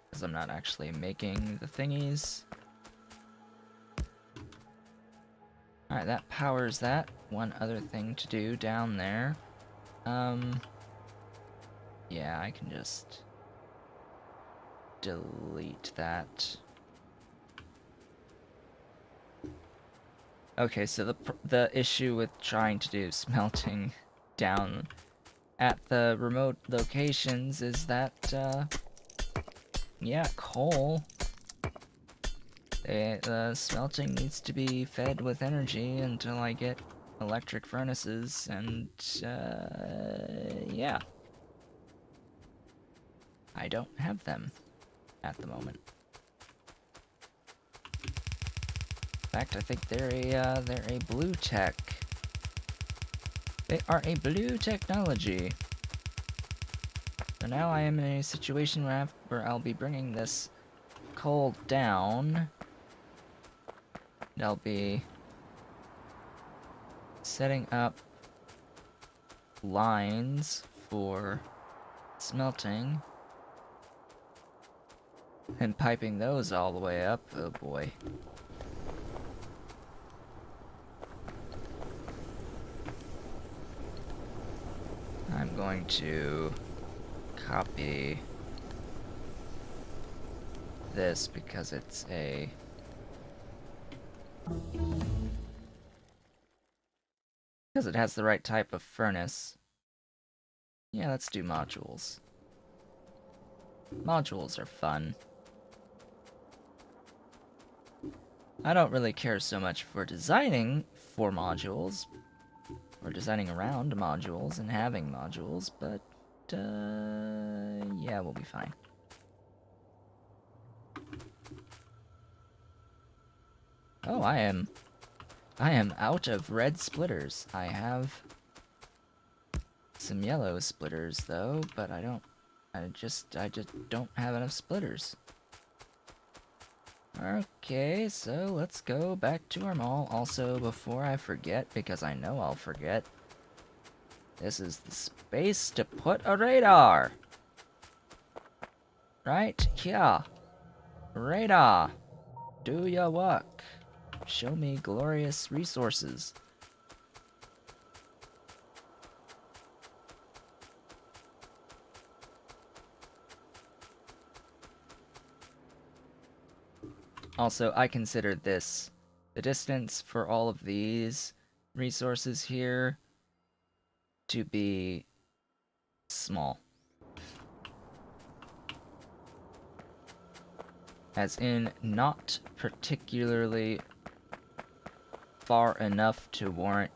Because I'm not actually making the thingies. Alright, that powers that. One other thing to do down there. Yeah, I can just delete that. Okay, so the issue with trying to do smelting down at the remote locations is that, yeah, coal. The smelting needs to be fed with energy until I get electric furnaces, and, yeah. I don't have them at the moment. In fact, I think they're a blue tech. They are a blue technology. So now I am in a situation where I'll be bringing this coal down. And I'll be setting up lines for smelting and piping those all the way up. Oh boy. I'm going to copy this because it's a because it has the right type of furnace. Yeah, let's do modules. Modules are fun. I don't really care so much for designing for modules, or designing around modules and having modules, but, yeah, we'll be fine. Oh, I am out of red splitters. I have some yellow splitters, though, but I just don't have enough splitters. Okay, so let's go back to our mall. Also, before I forget, because I know I'll forget, this is the space to put a radar. Right here. Radar. Do your work. Show me glorious resources. Also, I consider this, the distance for all of these resources here, to be small. As in, not particularly far enough to warrant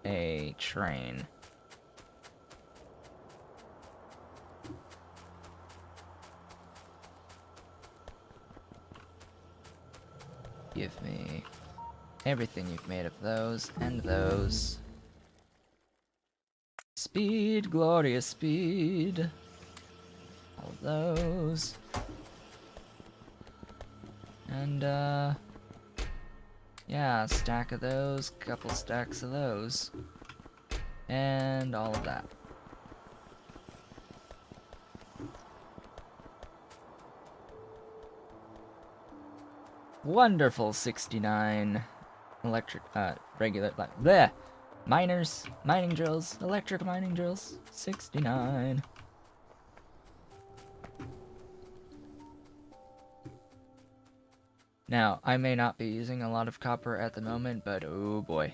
a train. Give me everything you've made of those, and those. Speed, glorious speed. All of those. And, yeah, a stack of those, couple stacks of those. And all of that. Wonderful 69 electric, regular, bleh! Mining drills, electric mining drills, 69. Now, I may not be using a lot of copper at the moment, but oh boy.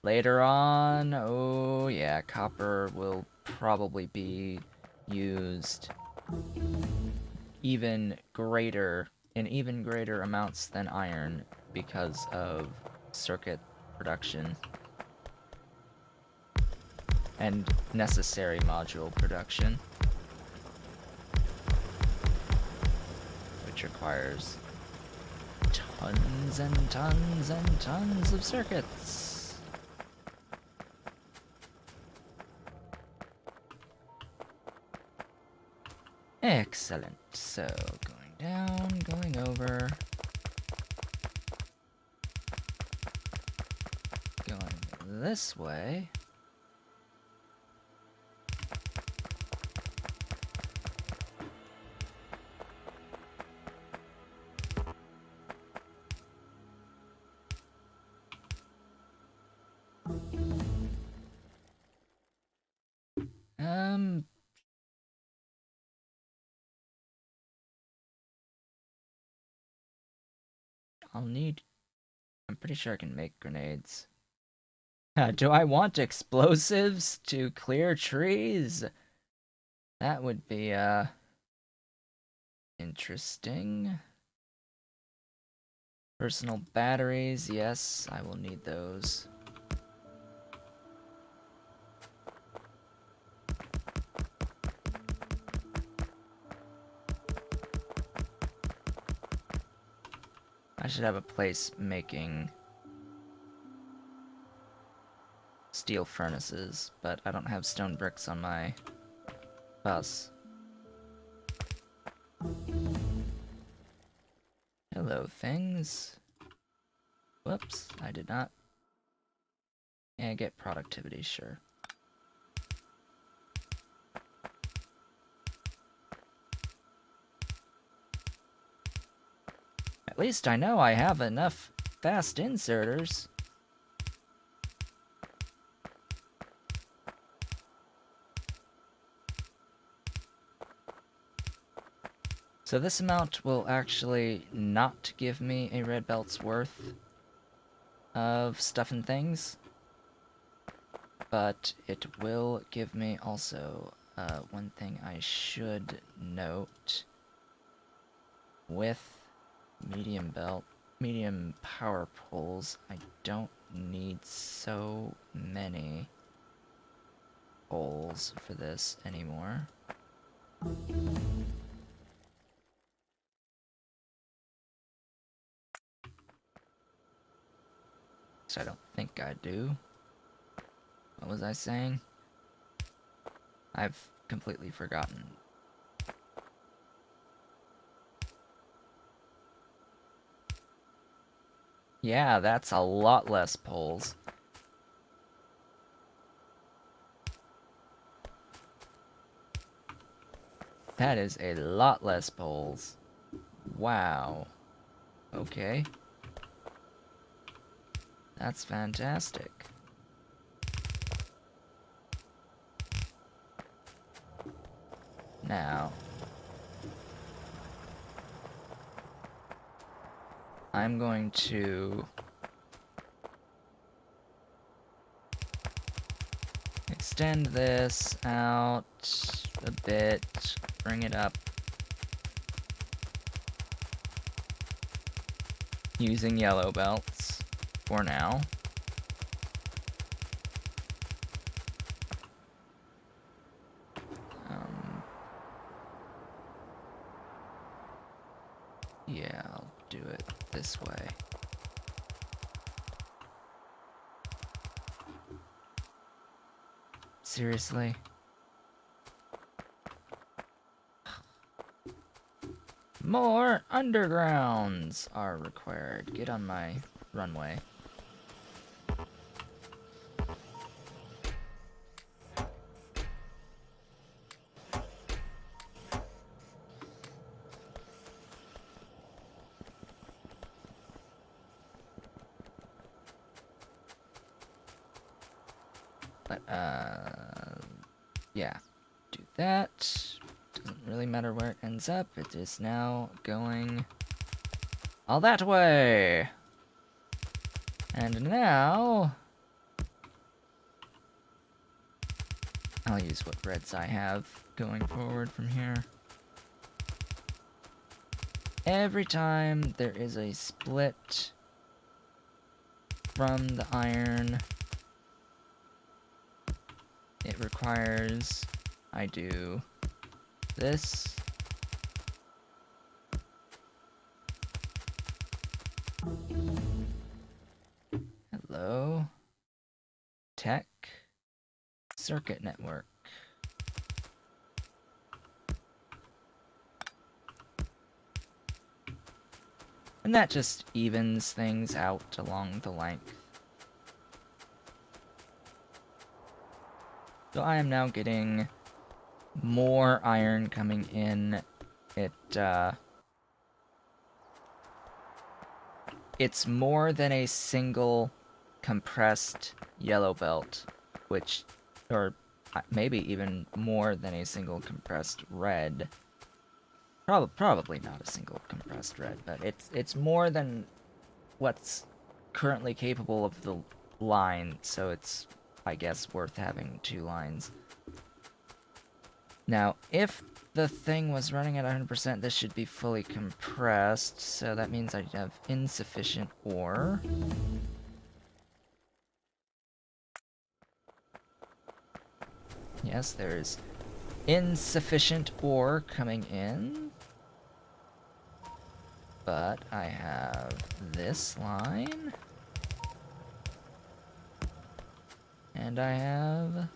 Later on, oh yeah, copper will probably be used in even greater amounts than iron because of circuit production and necessary module production, which requires tons and tons and tons of circuits. Excellent. So, going down, going over. Going this way. I'll need... I'm pretty sure I can make grenades. Do I want explosives to clear trees? That would be, interesting. Personal batteries, yes, I will need those. I should have a place making steel furnaces, but I don't have stone bricks on my bus. Hello, things. Whoops, I did not. Yeah, get productivity, sure. At least I know I have enough fast inserters. So this amount will actually not give me a red belt's worth of stuff and things, but it will give me also one thing I should note. With medium power poles, I don't need so many poles for this anymore. So I don't think I do. What was I saying? I've completely forgotten. Yeah, that's a lot less poles. That is a lot less poles. Wow. Okay. That's fantastic. Now, I'm going to extend this out a bit, bring it up using yellow belts for now. Yeah, I'll do it this way. Seriously? More undergrounds are required. Get on my runway. But, yeah. Do that. Doesn't really matter where it ends up. It is now going all that way. And now I'll use what reds I have going forward from here. Every time there is a split from the iron, it requires I do this. Hello. Tech. Circuit network. And that just evens things out along the length. So I am now getting more iron coming in. It's more than a single compressed yellow belt, or maybe even more than a single compressed red. Probably not a single compressed red, but it's more than what's currently capable of the line, so it's, I guess, worth having 2 lines. Now, if the thing was running at 100%, this should be fully compressed, so that means I'd have insufficient ore. Yes, there's insufficient ore coming in. But I have this line. And I have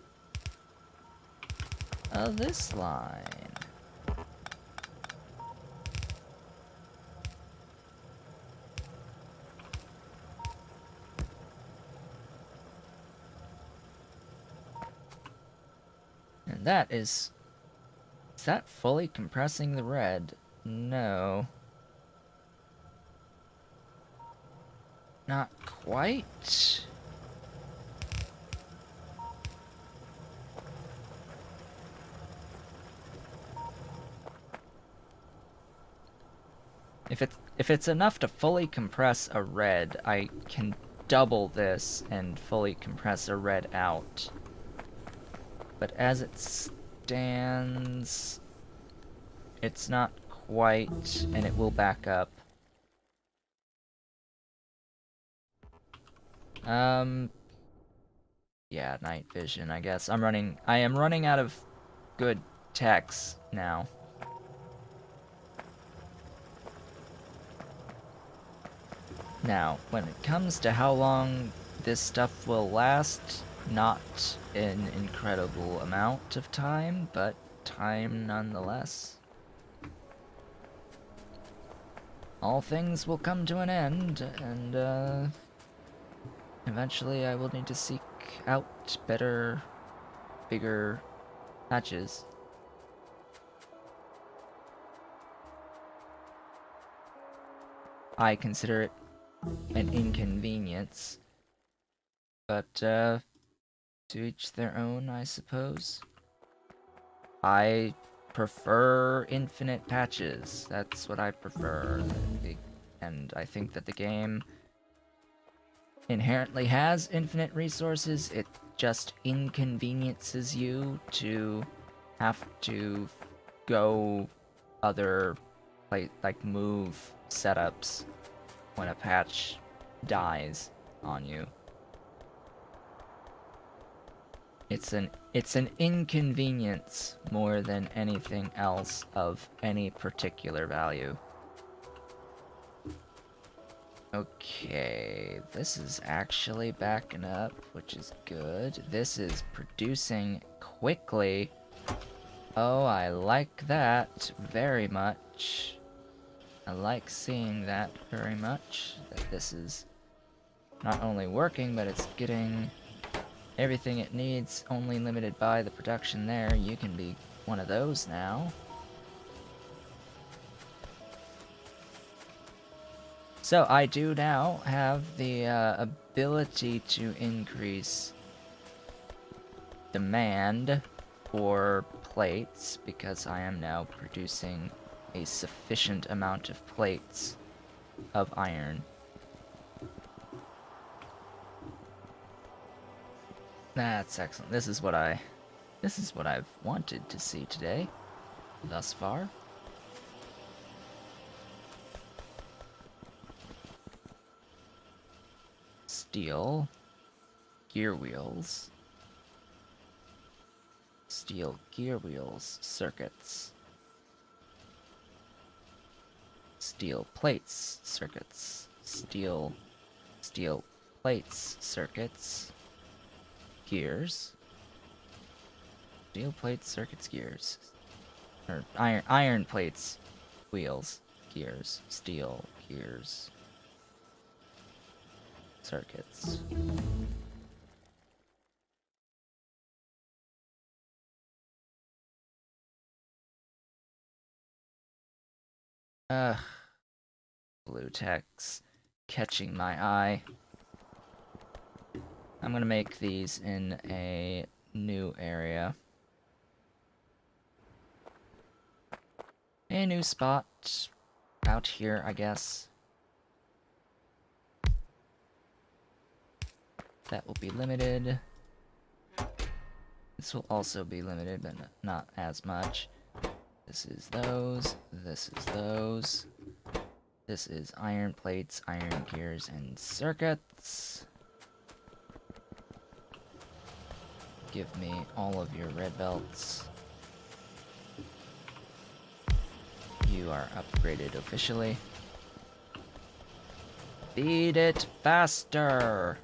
this line. And that is that fully compressing the red? No. Not quite. If it's enough to fully compress a red, I can double this and fully compress a red out. But as it stands, it's not quite, and it will back up. Yeah, night vision, I guess. I am running out of good techs now. Now, when it comes to how long this stuff will last, not an incredible amount of time, but time nonetheless. All things will come to an end, and eventually I will need to seek out better, bigger patches. I consider it an inconvenience, but to each their own, I suppose. I prefer infinite patches. That's what I prefer. And I think that the game inherently has infinite resources. It just inconveniences you to have to go other, like move setups when a patch dies on you. It's an inconvenience more than anything else of any particular value. Okay, this is actually backing up, which is good. This is producing quickly. Oh, I like that very much. I like seeing that very much. That this is not only working, but it's getting everything it needs, only limited by the production there. You can be one of those now. So I do now have the ability to increase demand for plates because I am now producing a sufficient amount of plates of iron. That's excellent. This is what I've wanted to see today thus far. Steel gear wheels. Steel gear wheels circuits. Steel plates circuits. Steel plates circuits. Gears. Steel plates circuits gears. Or iron plates wheels gears. Steel gears circuits. Ugh. Blue text catching my eye. I'm gonna make these in a new area. A new spot out here, I guess. That will be limited. This will also be limited, but not as much. This is those. This is those. This is iron plates, iron gears, and circuits. Give me all of your red belts. You are upgraded officially. Feed it faster!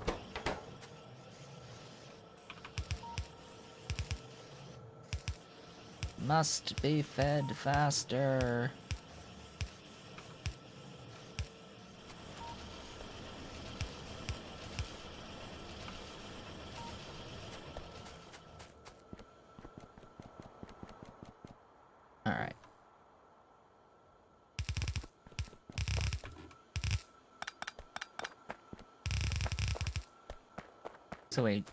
Must be fed faster. Alright. So wait,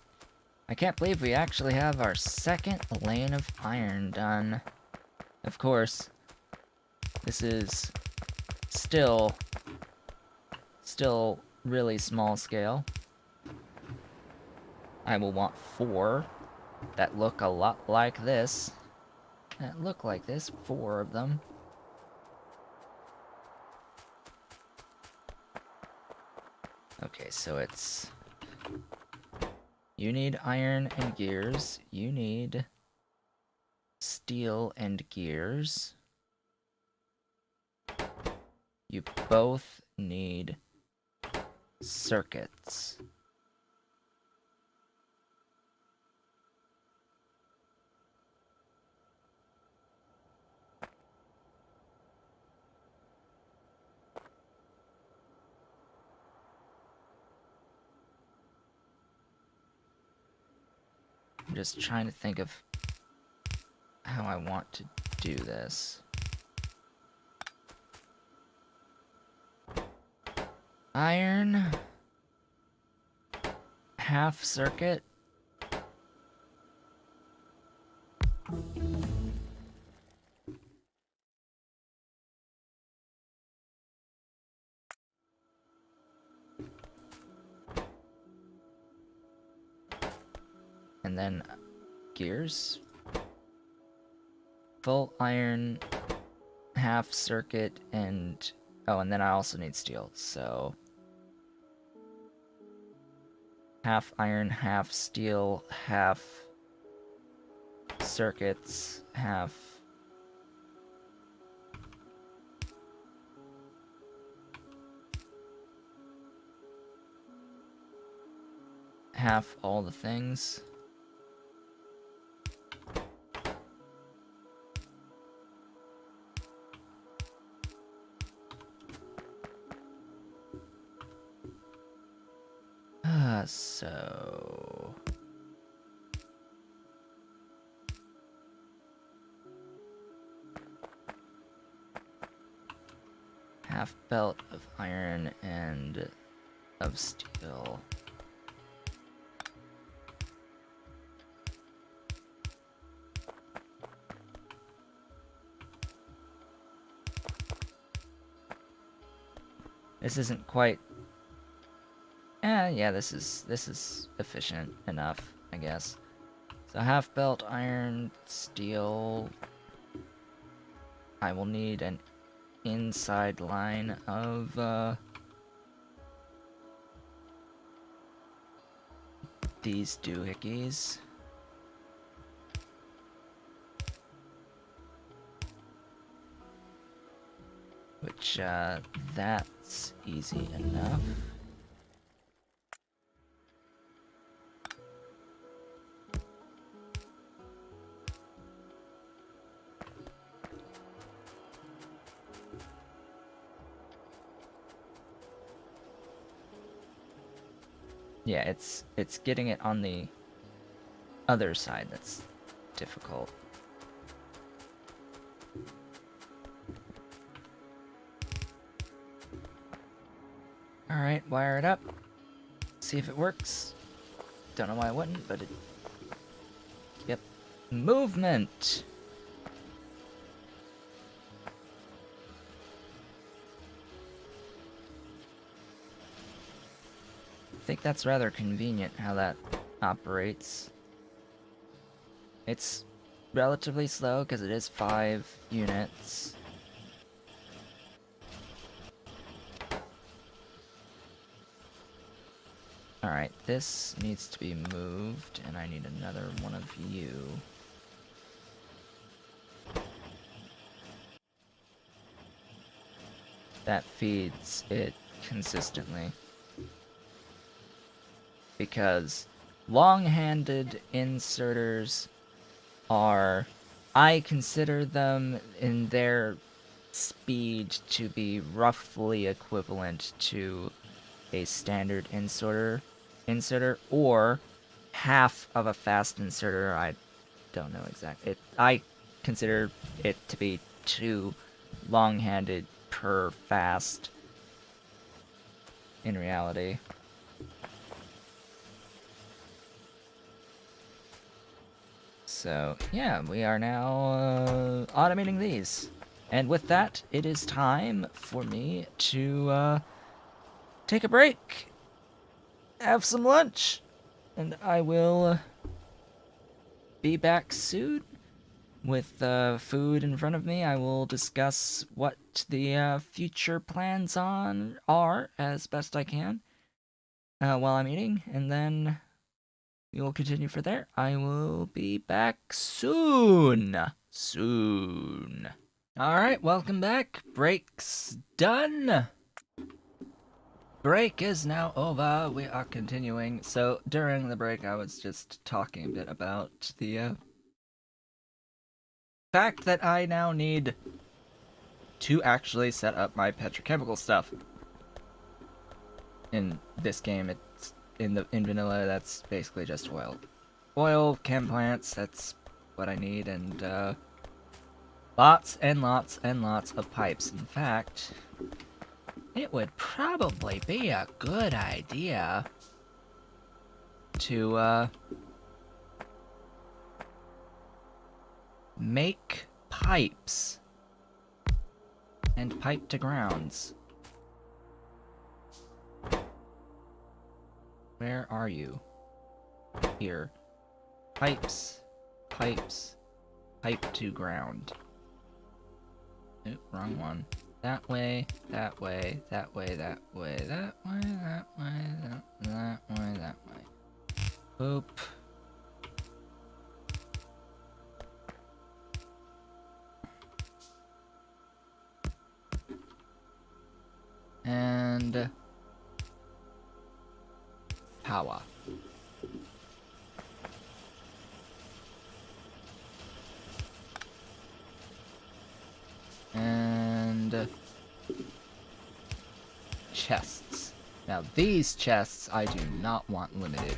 I can't believe we actually have our second lane of iron done. Of course, this is still really small scale. I will want 4 that look a lot like this. 4 of them. Okay, so it's... You need iron and gears. You need steel and gears. You both need circuits. I'm just trying to think of how I want to do this. Iron, half circuit. And then gears. Full iron, half circuit, and... Oh, and then I also need steel, so... Half iron, half steel, half circuits, half... half all the things. So... half belt of iron and of steel. This isn't quite... yeah, this is efficient enough, I guess. So half belt, iron, steel. I will need an inside line of these doohickeys. Which, that's easy enough. Yeah, it's getting it on the other side that's difficult. Alright, wire it up. See if it works. Don't know why it wouldn't, but it... Yep. Movement! I think that's rather convenient how that operates. It's relatively slow because it is 5 units. Alright, this needs to be moved, and I need another one of you. That feeds it consistently. Because long-handed inserters are... I consider them in their speed to be roughly equivalent to a standard inserter, or half of a fast inserter. I don't know exactly. I consider it to be 2 long-handed per fast in reality. So, yeah, we are now automating these. And with that, it is time for me to take a break, have some lunch, and I will be back soon with food in front of me. I will discuss what the future plans are as best I can while I'm eating, and then we will continue for there. I will be back soon. Alright, welcome back. Break's done. Break is now over. We are continuing. So, during the break, I was just talking a bit about the fact that I now need to actually set up my petrochemical stuff. In this game, it's in vanilla, that's basically just oil. Oil, chem plants, that's what I need, and lots and lots and lots of pipes. In fact, it would probably be a good idea to make pipes and pipe to grounds. Where are you? Here. Pipes. Pipes. Pipe to ground. Oop, wrong one. That way, that way, that way, that way, that way, that way, that way, that way. Boop. And... power. And... chests. Now these chests I do not want limited,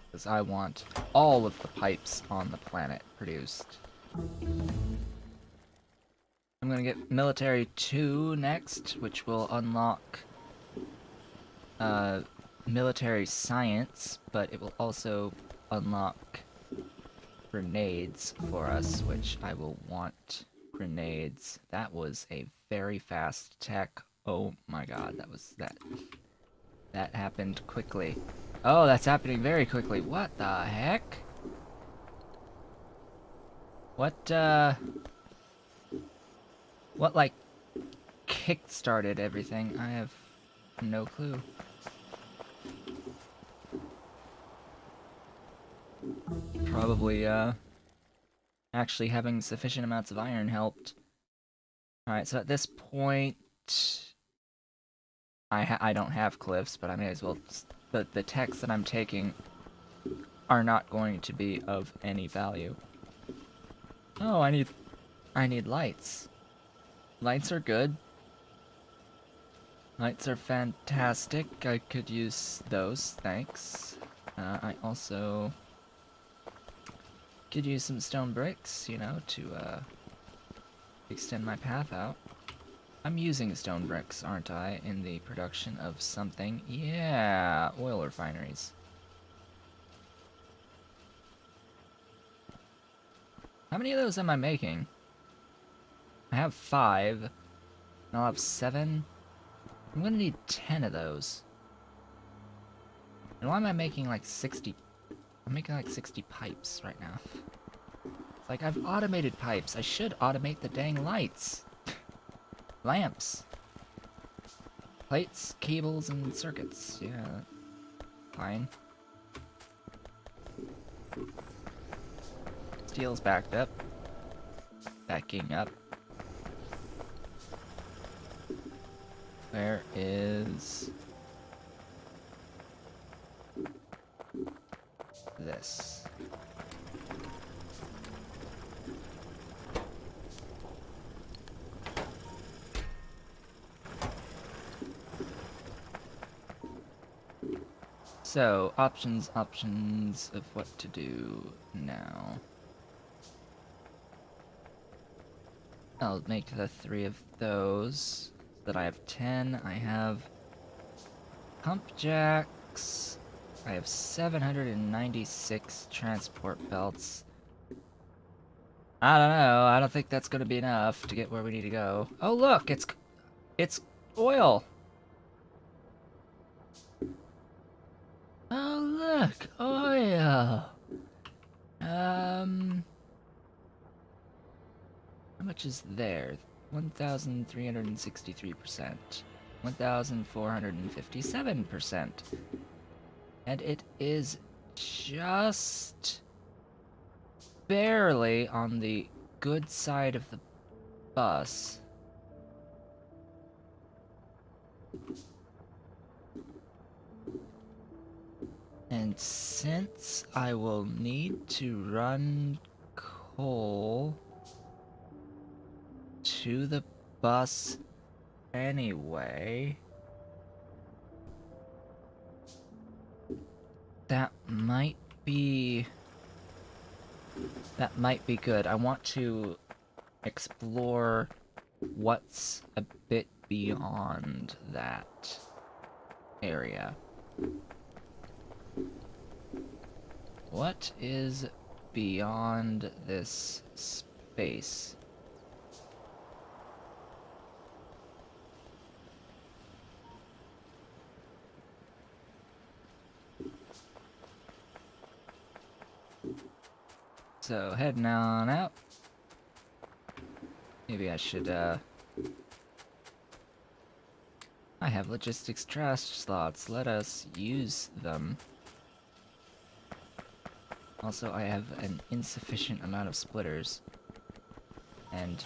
because I want all of the pipes on the planet produced. I'm gonna get military 2 next, which will unlock military science, but it will also unlock grenades for us, which I will want grenades. That was a very fast tech. Oh my god, that happened quickly. Oh, that's happening very quickly. What the heck? What, like, kick-started everything? I have no clue. Probably, actually having sufficient amounts of iron helped. Alright, so at this point... I don't have cliffs, but I may as well... The techs that I'm taking are not going to be of any value. Oh, I need lights. Lights are good. Lights are fantastic. I could use those, thanks. I also could use some stone bricks, you know, to extend my path out. I'm using stone bricks, aren't I, in the production of something? Yeah, oil refineries. How many of those am I making? I have 5, and I'll have 7. I'm gonna need 10 of those. And why am I making like 60? I'm making like 60 pipes right now. It's like, I've automated pipes. I should automate the dang lights. Lamps. Plates, cables, and circuits. Yeah. Fine. Steel's backed up. Backing up. Where is this? So, options of what to do now. I'll make the 3 of those, so that I have 10. I have pump jacks. I have 796 transport belts. I don't know. I don't think that's gonna be enough to get where we need to go. Oh look, it's oil. Oh look, oil. How much is there? 1,363%. 1,457%. And it is just barely on the good side of the bus. And since I will need to run coal to the bus anyway, that might be good. I want to explore what's a bit beyond that area. What is beyond this space? So, heading on out. Maybe I should, I have logistics trash slots. Let us use them. Also, I have an insufficient amount of splitters. And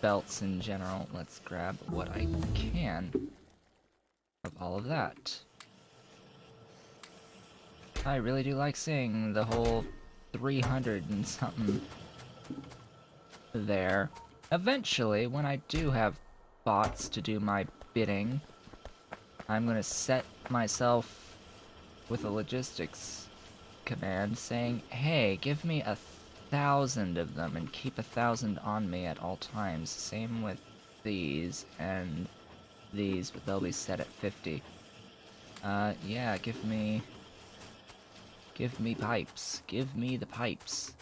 belts in general. Let's grab what I can of all of that. I really do like seeing the whole 300 and something there. Eventually, when I do have bots to do my bidding, I'm gonna set myself with a logistics command saying, hey, give me 1,000 of them and keep 1,000 on me at all times. Same with these and these, but they'll be set at 50. Yeah, give me pipes. Give me the pipes.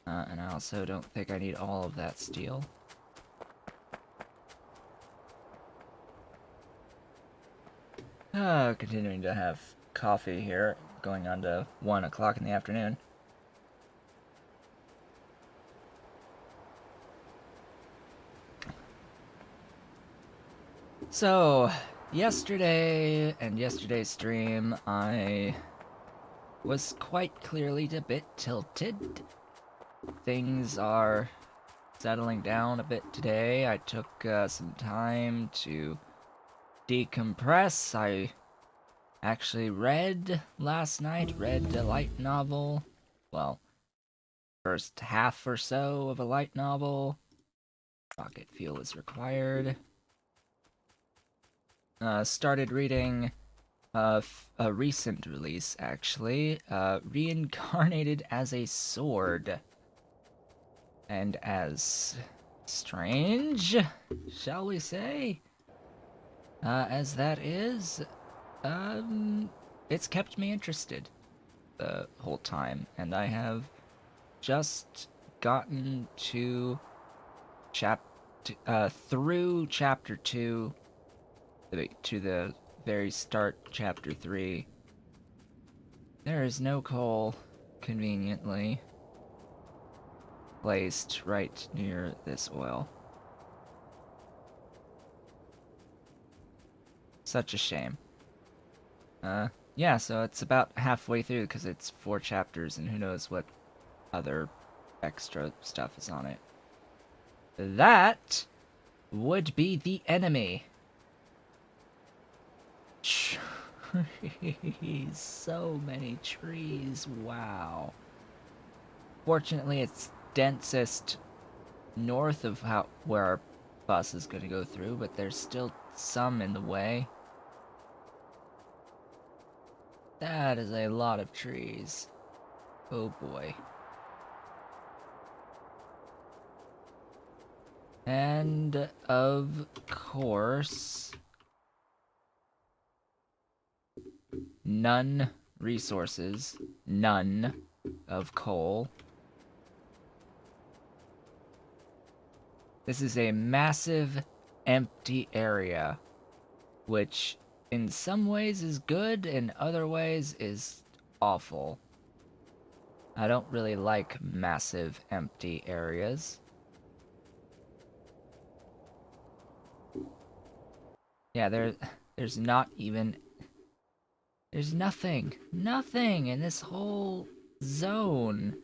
And I also don't think I need all of that steel. Continuing to have coffee here, going on to 1 o'clock in the afternoon. So, yesterday and yesterday's stream, I was quite clearly a bit tilted. Things are settling down a bit today. I took some time to decompress. I actually read last night, read a light novel. Well, first half or so of a light novel. Rocket fuel is required. Started reading a recent release, actually. Reincarnated as a Sword. And as strange, shall we say? As that is, it's kept me interested the whole time, and I have just gotten to through chapter 2 to the very start, chapter 3. There is no coal, conveniently placed right near this oil. Such a shame. Yeah, so it's about halfway through because it's 4 chapters, and who knows what other extra stuff is on it. That would be the enemy. Trees. So many trees. Wow. Fortunately, it's densest north of where our bus is going to go through, but there's still some in the way. That is a lot of trees. Oh boy. And of course, none resources, none of coal. This is a massive empty area, which in some ways is good, in other ways is awful. I don't really like massive empty areas. Yeah, there's not even... There's nothing in this whole zone.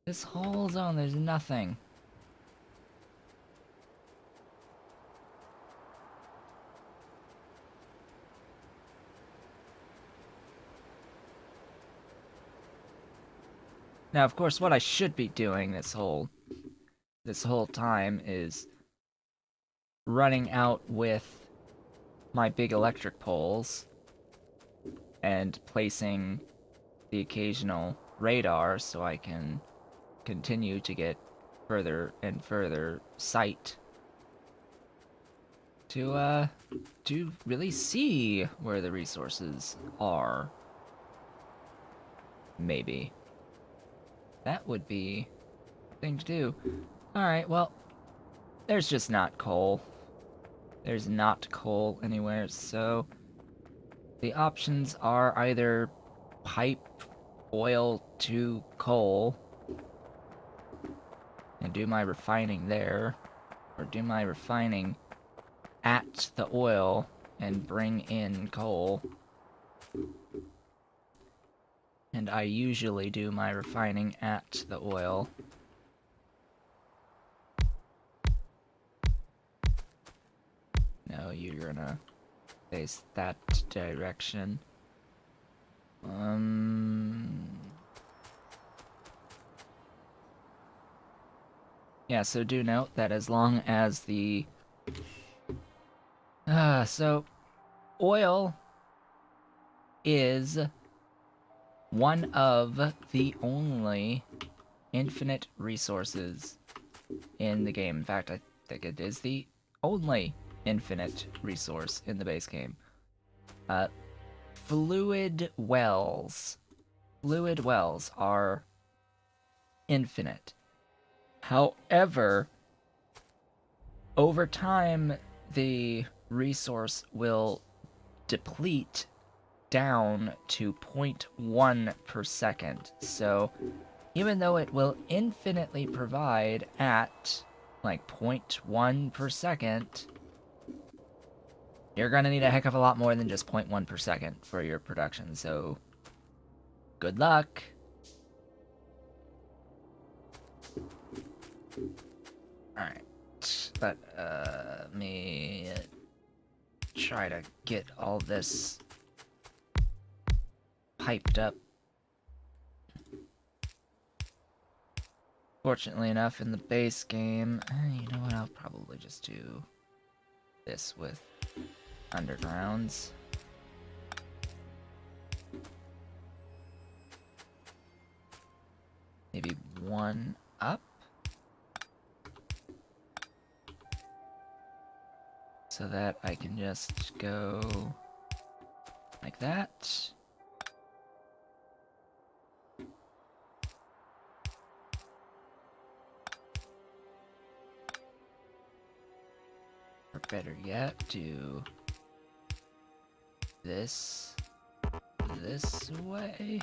This whole zone, there's nothing. Now, of course, what I should be doing this whole time is running out with my big electric poles and placing the occasional radar so I can continue to get further and further sight to really see where the resources are. Maybe. That would be a thing to do. Alright, well, there's just not coal. There's not coal anywhere, so the options are either pipe oil to coal and do my refining there, or do my refining at the oil and bring in coal. And I usually do my refining at the oil. No, you're gonna face that direction. Yeah, so do note that as long as the... so oil is one of the only infinite resources in the game. In fact, I think it is the only infinite resource in the base game. Fluid wells. Fluid wells are infinite. However, over time, the resource will deplete down to 0.1 per second. So even though it will infinitely provide at like 0.1 per second, you're gonna need a heck of a lot more than just 0.1 per second for your production. So good luck. Alright, let me try to get all this piped up. Fortunately enough, in the base game, you know what, I'll probably just do this with undergrounds. Maybe one up. so that I can just go like that. Or better yet, do this way.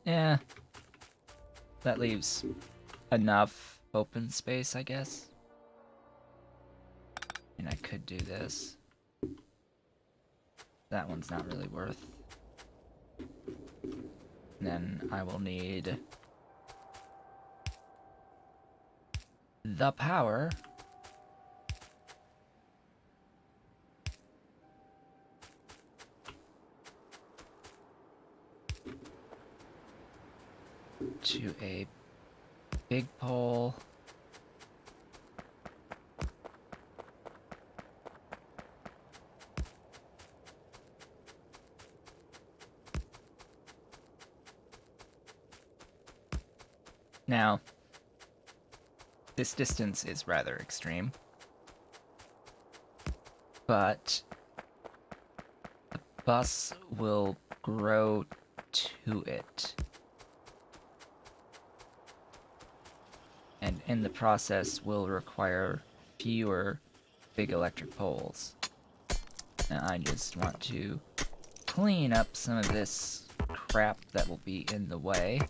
Yeah, that leaves enough open space, I guess. And I could do this. That one's not really worth. And then I will need the power to a big pole. Now, this distance is rather extreme, but the bus will grow to it. And in the process will require fewer big electric poles. Now I just want to clean up some of this crap that will be in the way.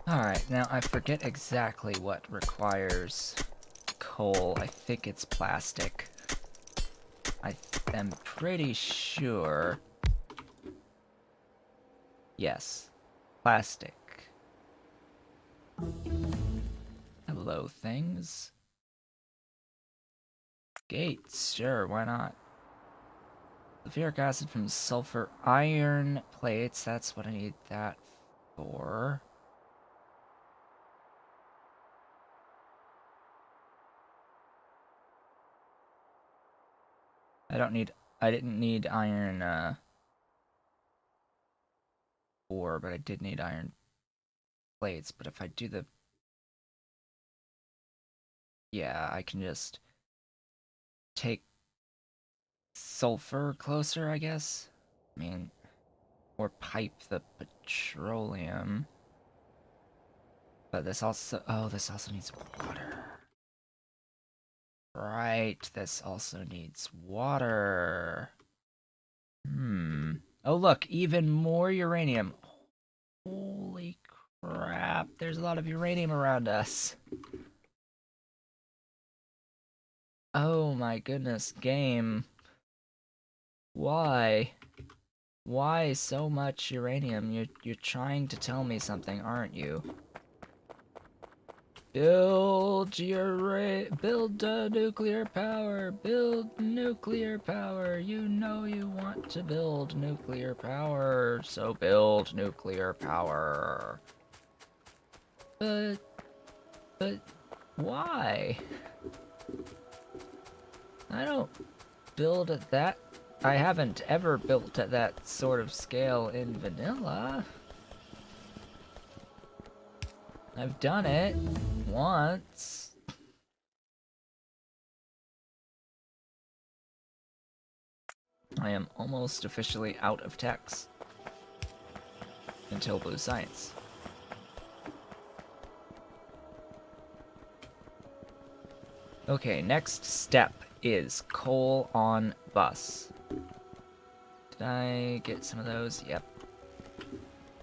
Alright, now I forget exactly what requires coal. I think it's plastic. I am pretty sure. Yes, plastic. Hello, things. Gates, sure, why not? Sulfuric acid from sulfur iron plates, that's what I need that for. I didn't need iron, ore, but I did need iron plates, but if I do the... Yeah, I can just take sulfur closer, I guess? I mean, or pipe the petroleum. But this also... Oh, this also needs water. Right, this also needs water. Oh, look, even more uranium. Holy crap, there's a lot of uranium around us. Oh my goodness, game. Why? Why so much uranium? You're trying to tell me something, aren't you? Build nuclear power. Build nuclear power. You know you want to build nuclear power, so build nuclear power. But why? I don't build at that. I haven't ever built at that sort of scale in vanilla. I've done it once. I am almost officially out of techs until Blue Science. Okay, next step is coal on bus. Did I get some of those? Yep.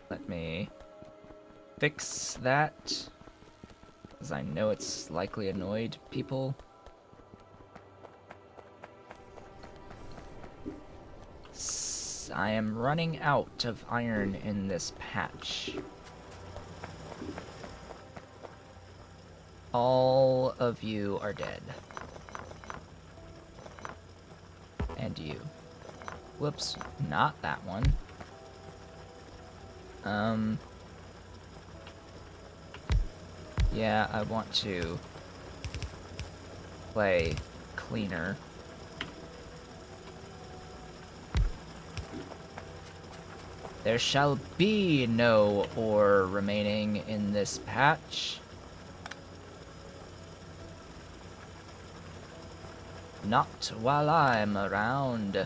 Let me fix that, because I know it's likely annoyed people. I am running out of iron in this patch. All of you are dead. And you. Whoops, not that one. Yeah, I want to play cleaner. There shall be no ore remaining in this patch. Not while I'm around.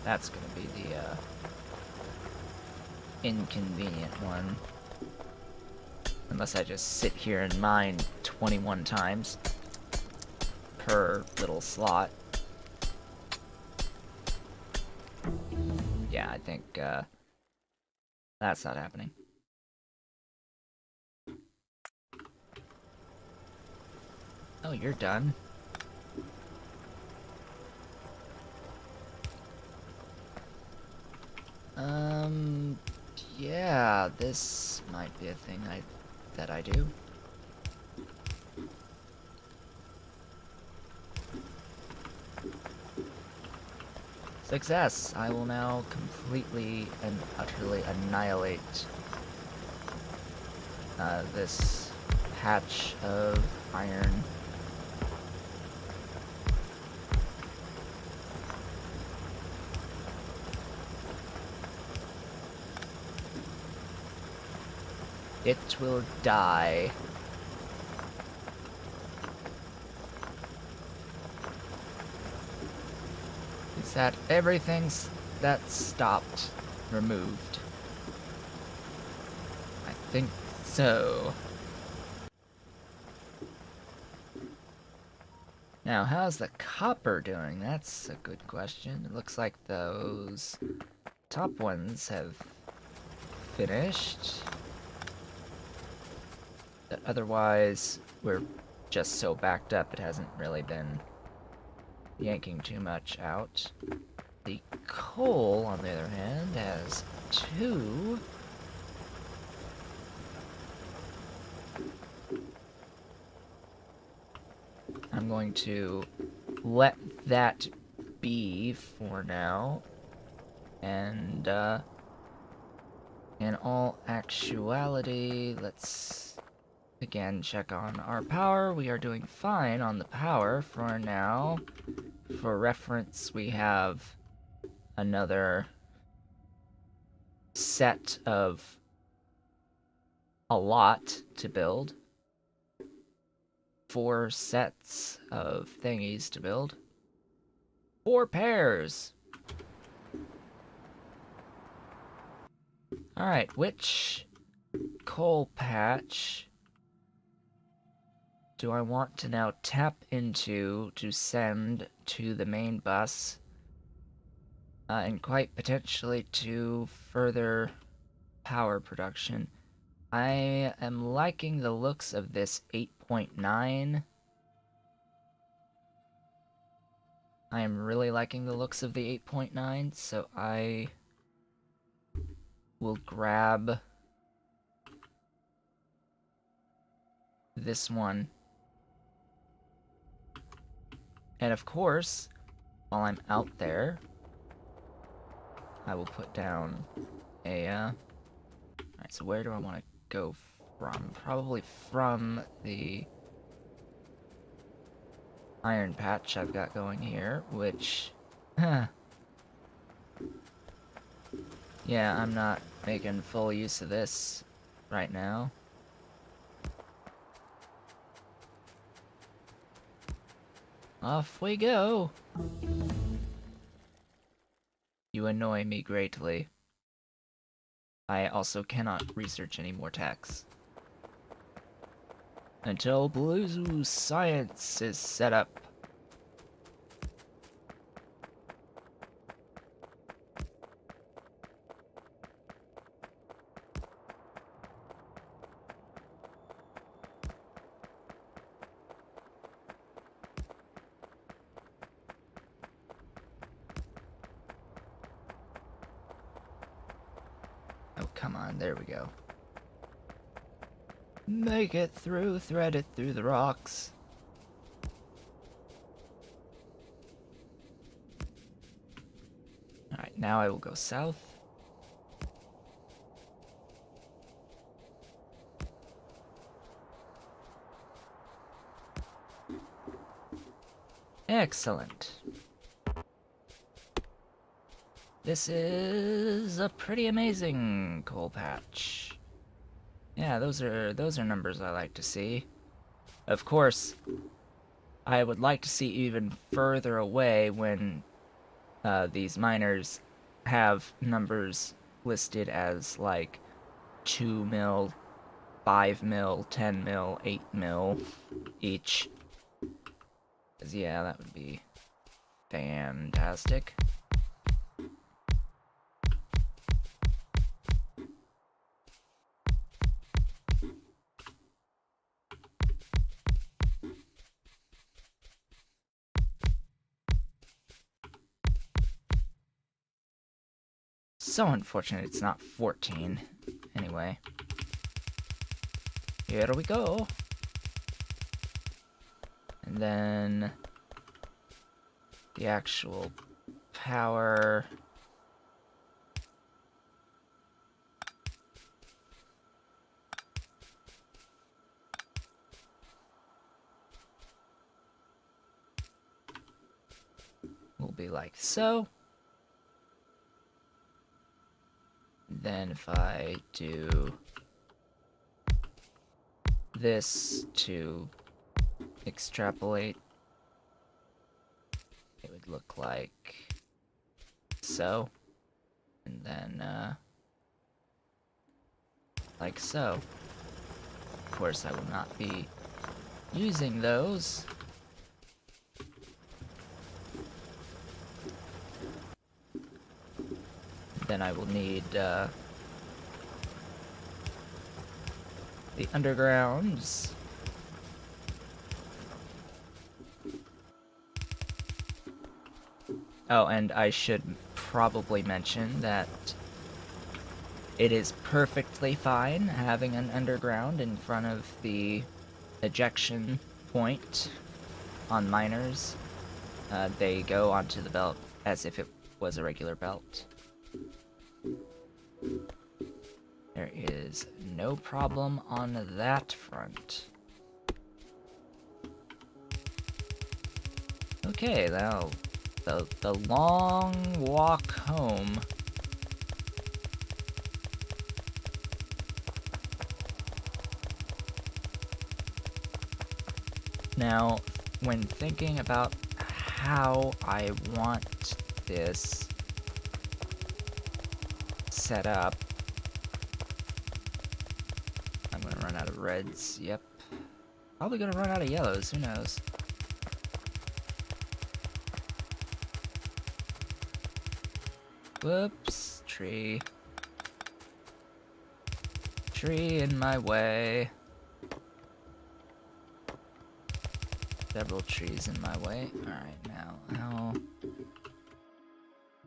That's gonna be the inconvenient one. Unless I just sit here and mine 21 times per little slot. Yeah, I think that's not happening. Oh, you're done. Yeah, this might be a thing that I do. Success! I will now completely and utterly annihilate this patch of iron. It will die. Is that everything's that's stopped removed? I think so. Now, how's the copper doing? That's a good question. It looks like those top ones have finished. But otherwise, we're just so backed up, it hasn't really been yanking too much out. The coal, on the other hand, has 2. I'm going to let that be for now. And, in all actuality, let's again check on our power. We are doing fine on the power for now. For reference, we have another set of a lot to build. 4 sets of thingies to build. 4 pairs! Alright, which coal patch do I want to now tap into to send to the main bus? And quite potentially to further power production. I am liking the looks of this 8.9. I am really liking the looks of the 8.9, so I will grab this one. And of course, while I'm out there, I will put down a, Alright, so where do I want to go from? Probably from the iron patch I've got going here, which... Yeah, I'm not making full use of this right now. Off we go! You annoy me greatly. I also cannot research any more techs. Until Blue Science is set up. Oh, come on, there we go. Make it through, thread it through the rocks. Alright, now I will go south. Excellent. This is a pretty amazing coal patch. Yeah, those are numbers I like to see. Of course, I would like to see even further away when these miners have numbers listed as like 2 mil, 5 mil, 10 mil, 8 mil each. 'Cause yeah, that would be fantastic. So unfortunate it's not 14. Anyway. Here we go. And then the actual power. Will be like so. Then if I do this to extrapolate, it would look like so. And then, like so. Of course, I will not be using those. Then I will need, the undergrounds. Oh, and I should probably mention that it is perfectly fine having an underground in front of the ejection point on miners. They go onto the belt as if it was a regular belt. There is no problem on that front. Okay, now the long walk home. Now, when thinking about how I want this set up, I'm gonna run out of reds, yep. Probably gonna run out of yellows, who knows. Whoops, tree. Tree in my way. Several trees in my way. Alright, now, how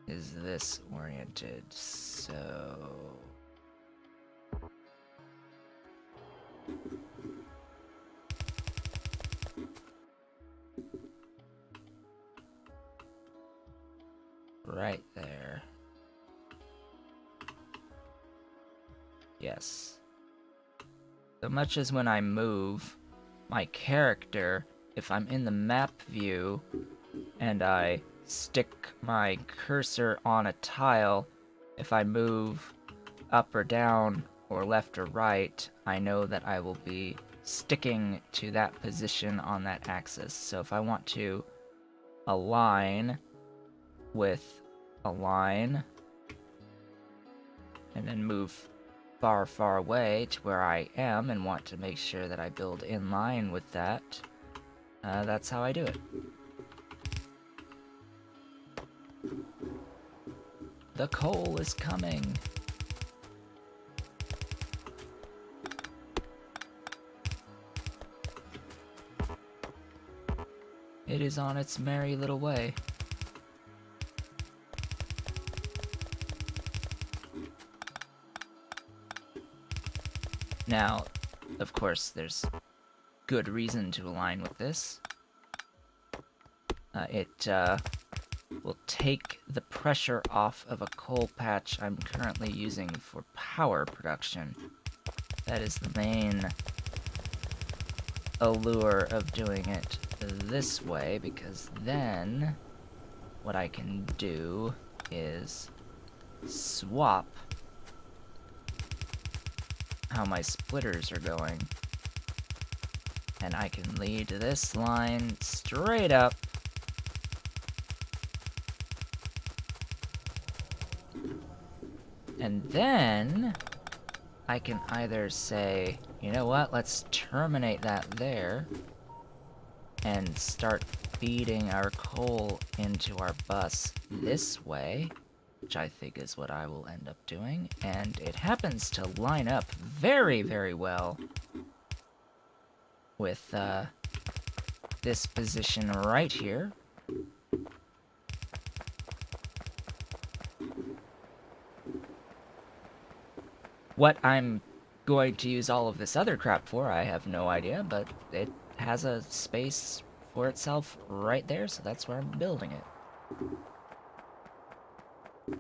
is this oriented? So... right there. Yes. So much as when I move, my character, if I'm in the map view and I stick my cursor on a tile, if I move up or down or left or right, I know that I will be sticking to that position on that axis. So if I want to align with a line and then move far, far away to where I am and want to make sure that I build in line with that, that's how I do it. The coal is coming. It is on its merry little way. Now, of course, there's good reason to align with this. It will take the pressure off of a coal patch I'm currently using for power production. That is the main allure of doing it this way, because then what I can do is swap how my splitters are going. And I can lead this line straight up. And then I can either say, you know what, let's terminate that there and start feeding our coal into our bus this way, which I think is what I will end up doing. And it happens to line up very, very well with this position right here. What I'm going to use all of this other crap for, I have no idea, but it has a space for itself right there, so that's where I'm building it.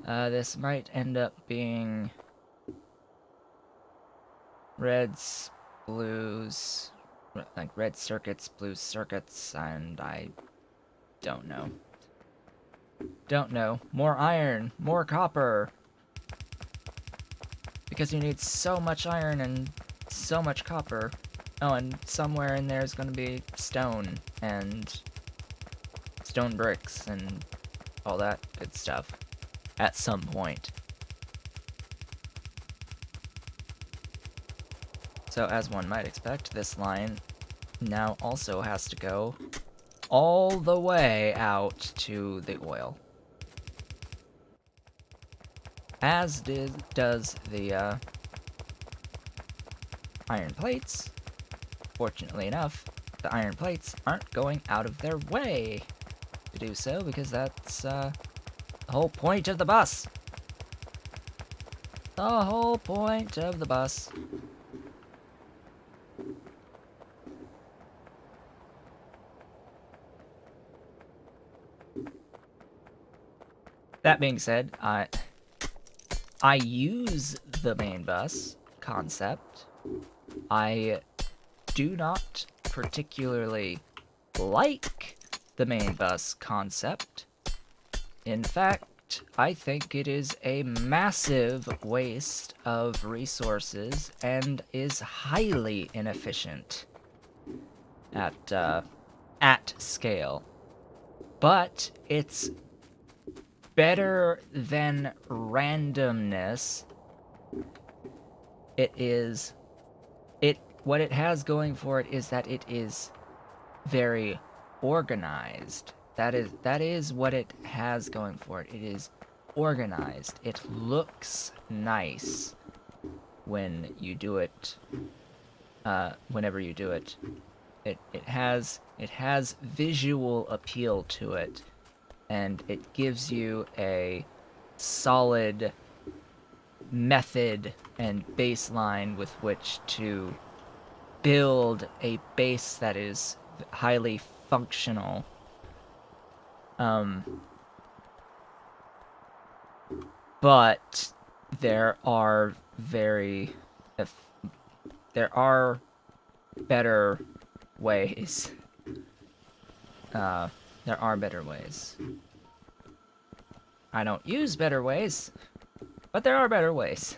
This might end up being reds, blues, like red circuits, blue circuits, and I don't know. Don't know. More iron, more copper. Because you need so much iron and so much copper. Oh, and somewhere in there is going to be stone and stone bricks and all that good stuff at some point. So as one might expect, this line now also has to go all the way out to the oil. As does the iron plates. Fortunately enough, the iron plates aren't going out of their way to do so, because that's the whole point of the bus. The whole point of the bus. That being said, I use the main bus concept. I do not particularly like the main bus concept. In fact, I think it is a massive waste of resources and is highly inefficient at scale. But it's better than randomness. What it has going for it is that it is very organized. That is what it has going for it. It is organized. It looks nice when you do it. Whenever you do it, it has visual appeal to it, and it gives you a solid method and baseline with which to build a base that is highly functional. But there are better ways. There are better ways. I don't use better ways, but there are better ways.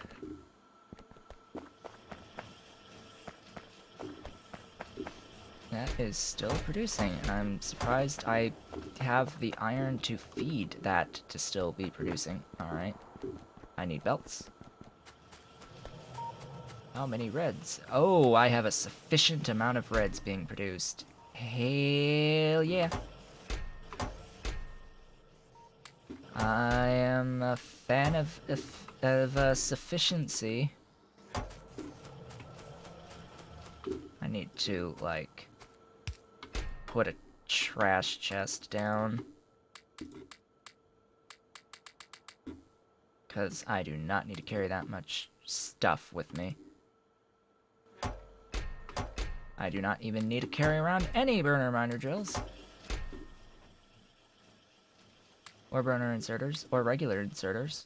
That is still producing, and I'm surprised I have the iron to feed that to still be producing. Alright. I need belts. How many reds? Oh, I have a sufficient amount of reds being produced. Hell yeah. I am a fan of sufficiency. I need to, like, put a trash chest down. Because I do not need to carry that much stuff with me. I do not even need to carry around any burner miner drills. or burner inserters, or regular inserters,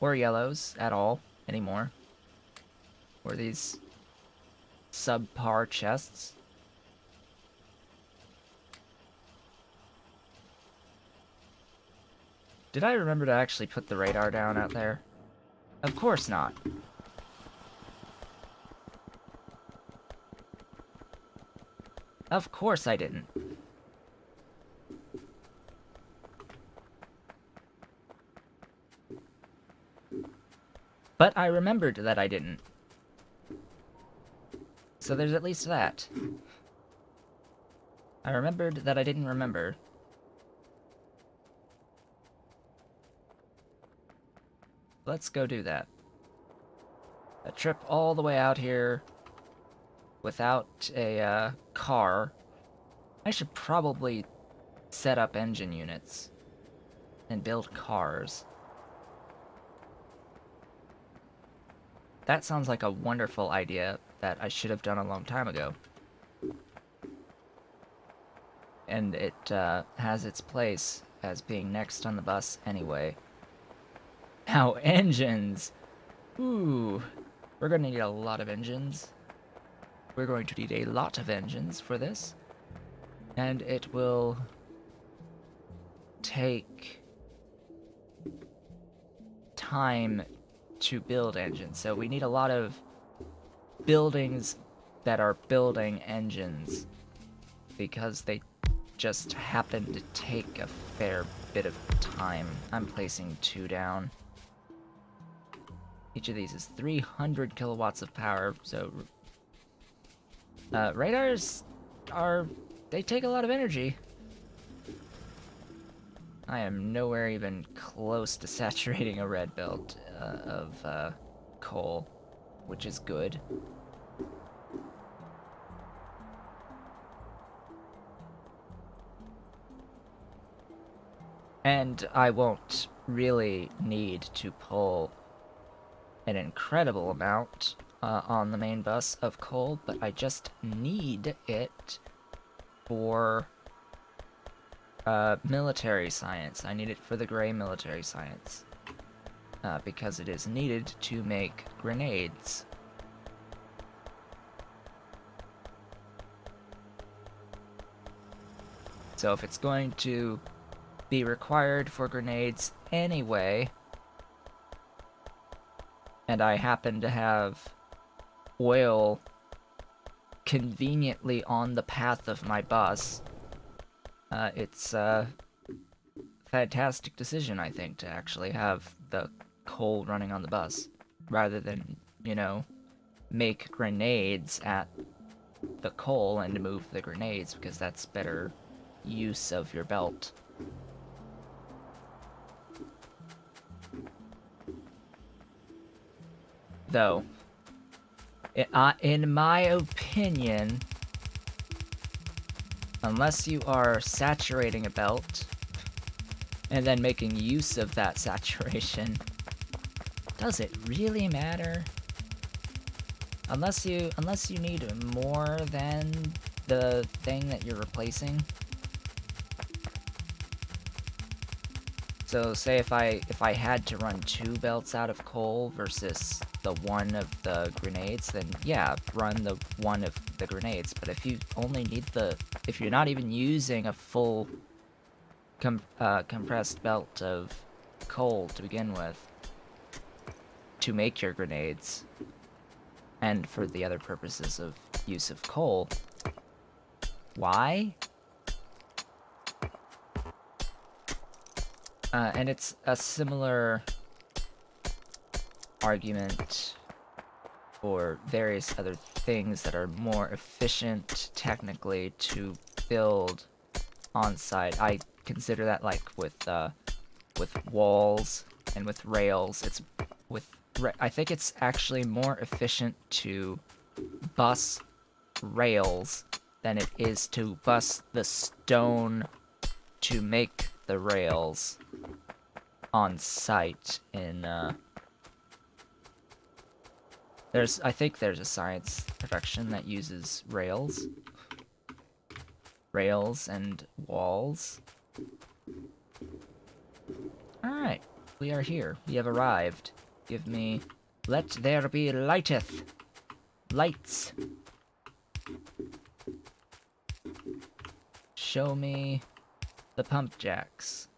or yellows at all anymore, or these subpar chests. Did I remember to actually put the radar down out there? Of course not. Of course I didn't. But I remembered that I didn't. So there's at least that. I remembered that I didn't remember. Let's go do that. A trip all the way out here without a car. I should probably set up engine units and build cars. That sounds like a wonderful idea that I should have done a long time ago. And it has its place as being next on the bus anyway. Now, engines! Ooh, we're gonna need a lot of engines. We're going to need a lot of engines for this. And it will take time to build engines. So we need a lot of buildings that are building engines, because they just happen to take a fair bit of time. I'm placing 2 down. Each of these is 300 kilowatts of power, so radars they take a lot of energy. I am nowhere even close to saturating a red belt of coal, which is good. And I won't really need to pull an incredible amount on the main bus of coal, but I just need it for military science. I need it for the gray military science. Because it is needed to make grenades. So if it's going to be required for grenades anyway, and I happen to have oil conveniently on the path of my bus, it's a fantastic decision, I think, to actually have the coal running on the bus, rather than, you know, make grenades at the coal and move the grenades, because that's better use of your belt. Though, in my opinion, unless you are saturating a belt and then making use of that saturation, does it really matter? Unless you need more than the thing that you're replacing. So say if I had to run 2 belts out of coal versus the 1 of the grenades, then yeah, run the 1 of the grenades. But if you only need if you're not even using a full compressed belt of coal to begin with to make your grenades, and for the other purposes of use of coal, why? And it's a similar argument for various other things that are more efficient technically to build on site. I consider that like with walls and with rails. I think it's actually more efficient to bus rails than it is to bus the stone to make the rails on site in I think there's a science production that uses rails. rails and walls. Alright, we are here. We have arrived. Give me... Let there be lighteth. Lights. Show me the pump jacks.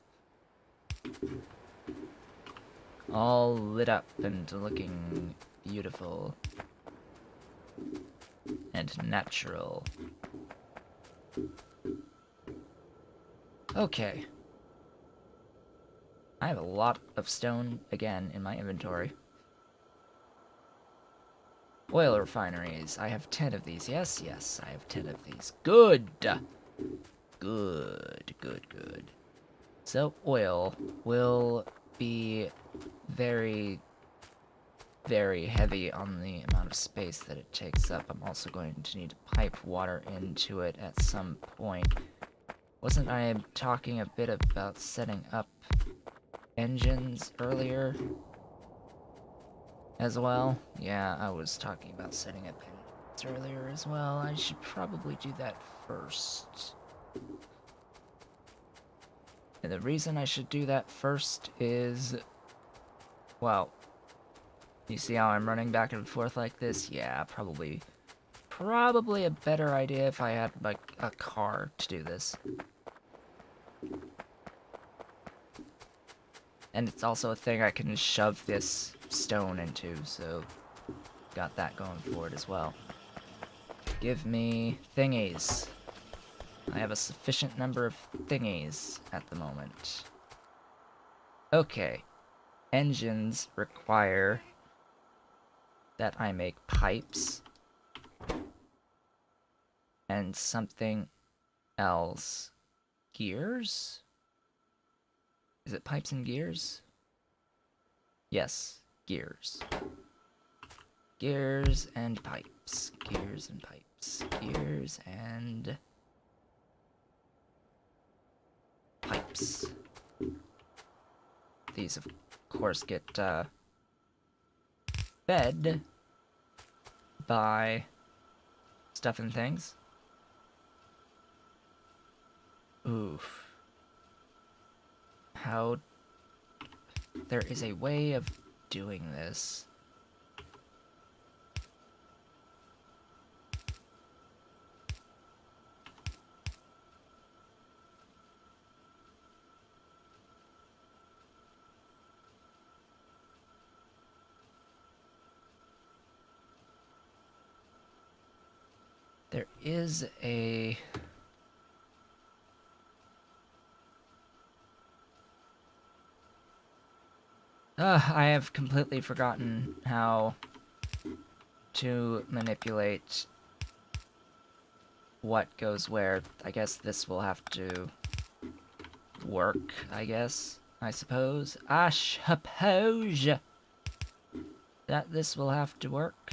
All lit up and looking beautiful. And natural. Okay. I have a lot of stone, again, in my inventory. Oil refineries. I have 10 of these. Yes, yes, I have 10 of these. Good! Good, good, good. So, oil will be very, very heavy on the amount of space that it takes up. I'm also going to need to pipe water into it at some point. Wasn't I talking a bit about setting up engines earlier as well? Yeah, I was talking about setting up engines earlier as well. I should probably do that first. And the reason I should do that first is, well, you see how I'm running back and forth like this? Yeah, probably a better idea if I had, like, a car to do this. And it's also a thing I can shove this stone into, so got that going for it as well. Give me thingies. I have a sufficient number of thingies at the moment. Okay. Engines require that I make pipes. And something else. Gears? Is it pipes and gears? Yes, gears. Gears and pipes. Gears and pipes. Gears and... pipes. These, of course, get, fed by stuff and things. Oof. How... there is a way of doing this. There is a... I have completely forgotten how to manipulate what goes where. I guess this will have to work, I suppose that this will have to work.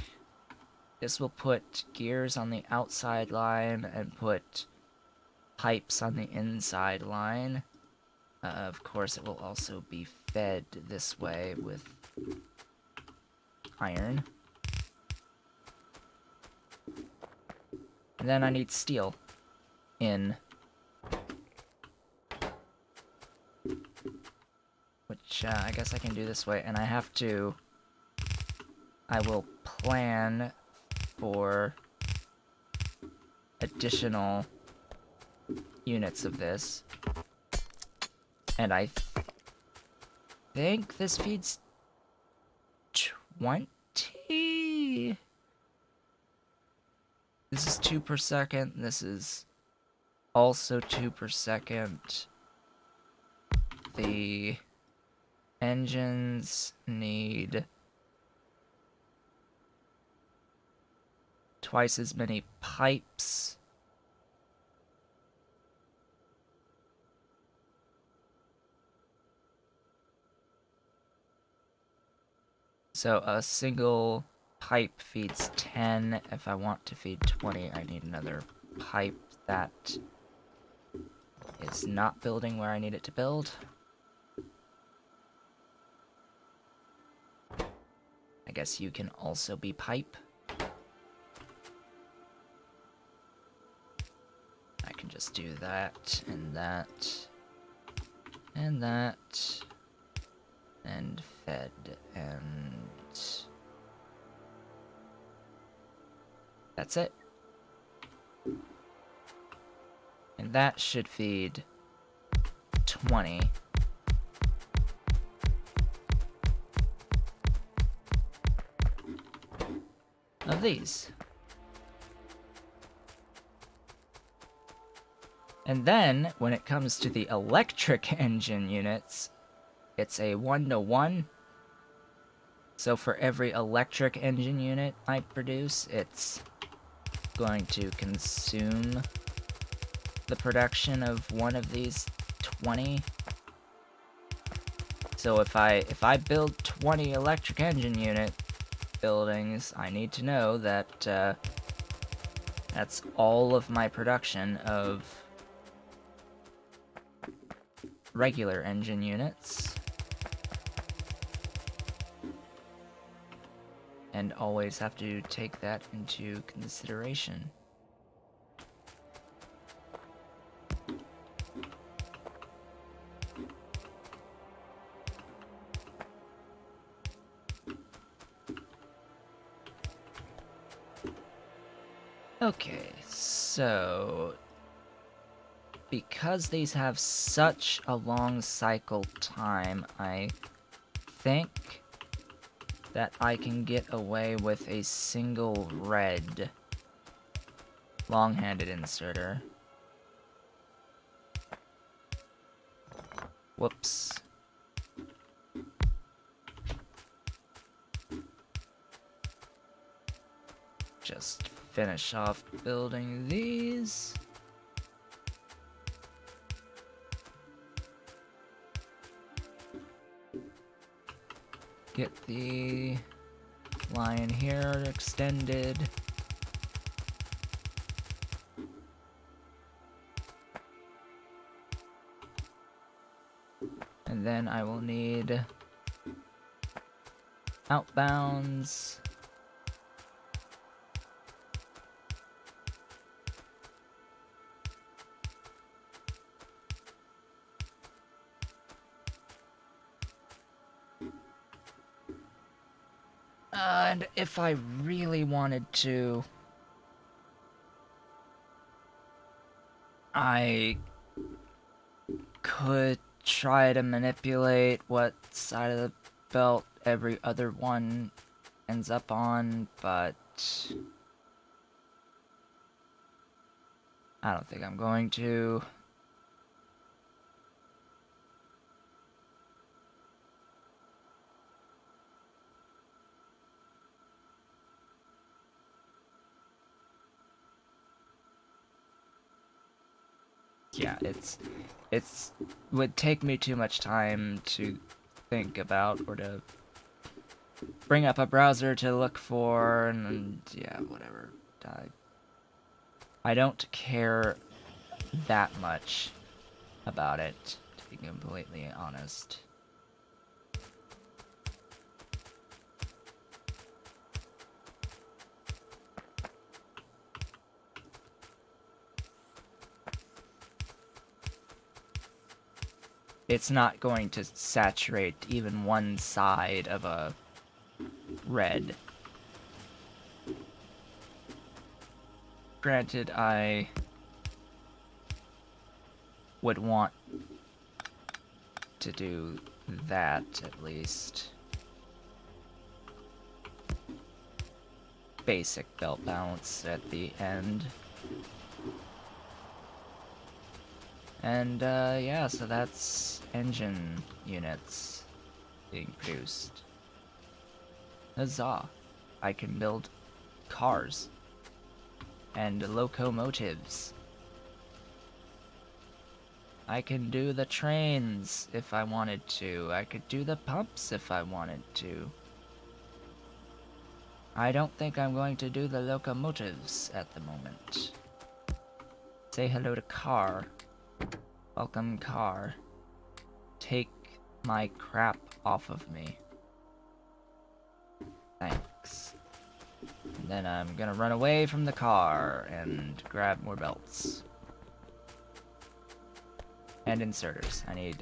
This will put gears on the outside line and put pipes on the inside line. Of course, it will also be fed this way with iron. And then I need steel in. Which, I guess I can do this way. And I have to... I will plan for additional units of this. And I think this feeds 20? This is 2 per second. This is also 2 per second. The engines need twice as many pipes. So a single pipe feeds 10. If I want to feed 20, I need another pipe that is not building where I need it to build. I guess you can also be pipe. I can just do that, and that, and that, and fed, and that's it. And that should feed 20. Of these. And then, when it comes to the electric engine units, it's a 1-to-1. So for every electric engine unit I produce, it's going to consume the production of one of these 20. So if I build 20 electric engine unit buildings, I need to know that that's all of my production of regular engine units. And always have to take that into consideration. Okay, so because these have such a long cycle time, I think that I can get away with a single red long-handed inserter. Whoops. Just finish off building these. Get the line here extended. And then I will need outbounds. And if I really wanted to, I could try to manipulate what side of the belt every other one ends up on, but I don't think I'm going to. Yeah, it's would take me too much time to think about or to bring up a browser to look for, and yeah, whatever. I don't care that much about it, to be completely honest. It's not going to saturate even one side of a red. Granted, I would want to do that, at least. Basic belt balance at the end. And, yeah, so that's engine units being produced. Huzzah! I can build cars. And locomotives. I can do the trains if I wanted to. I could do the pumps if I wanted to. I don't think I'm going to do the locomotives at the moment. Say hello to car. Welcome, car. Take my crap off of me. Thanks. And then I'm gonna run away from the car and grab more belts. And inserters. I need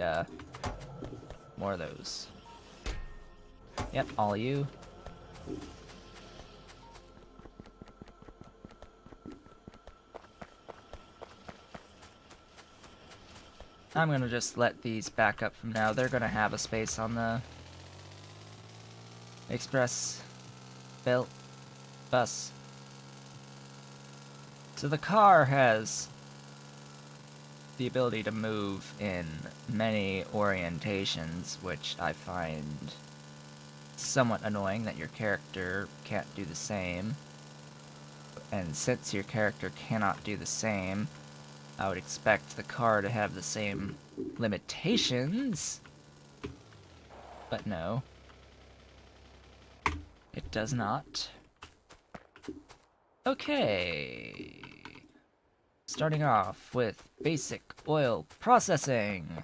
more of those. Yep, all you. I'm gonna just let these back up from now. They're gonna have a space on the express belt bus. So the car has the ability to move in many orientations, which I find somewhat annoying that your character can't do the same. And since your character cannot do the same, I would expect the car to have the same limitations. But no. It does not. Okay. Starting off with basic oil processing.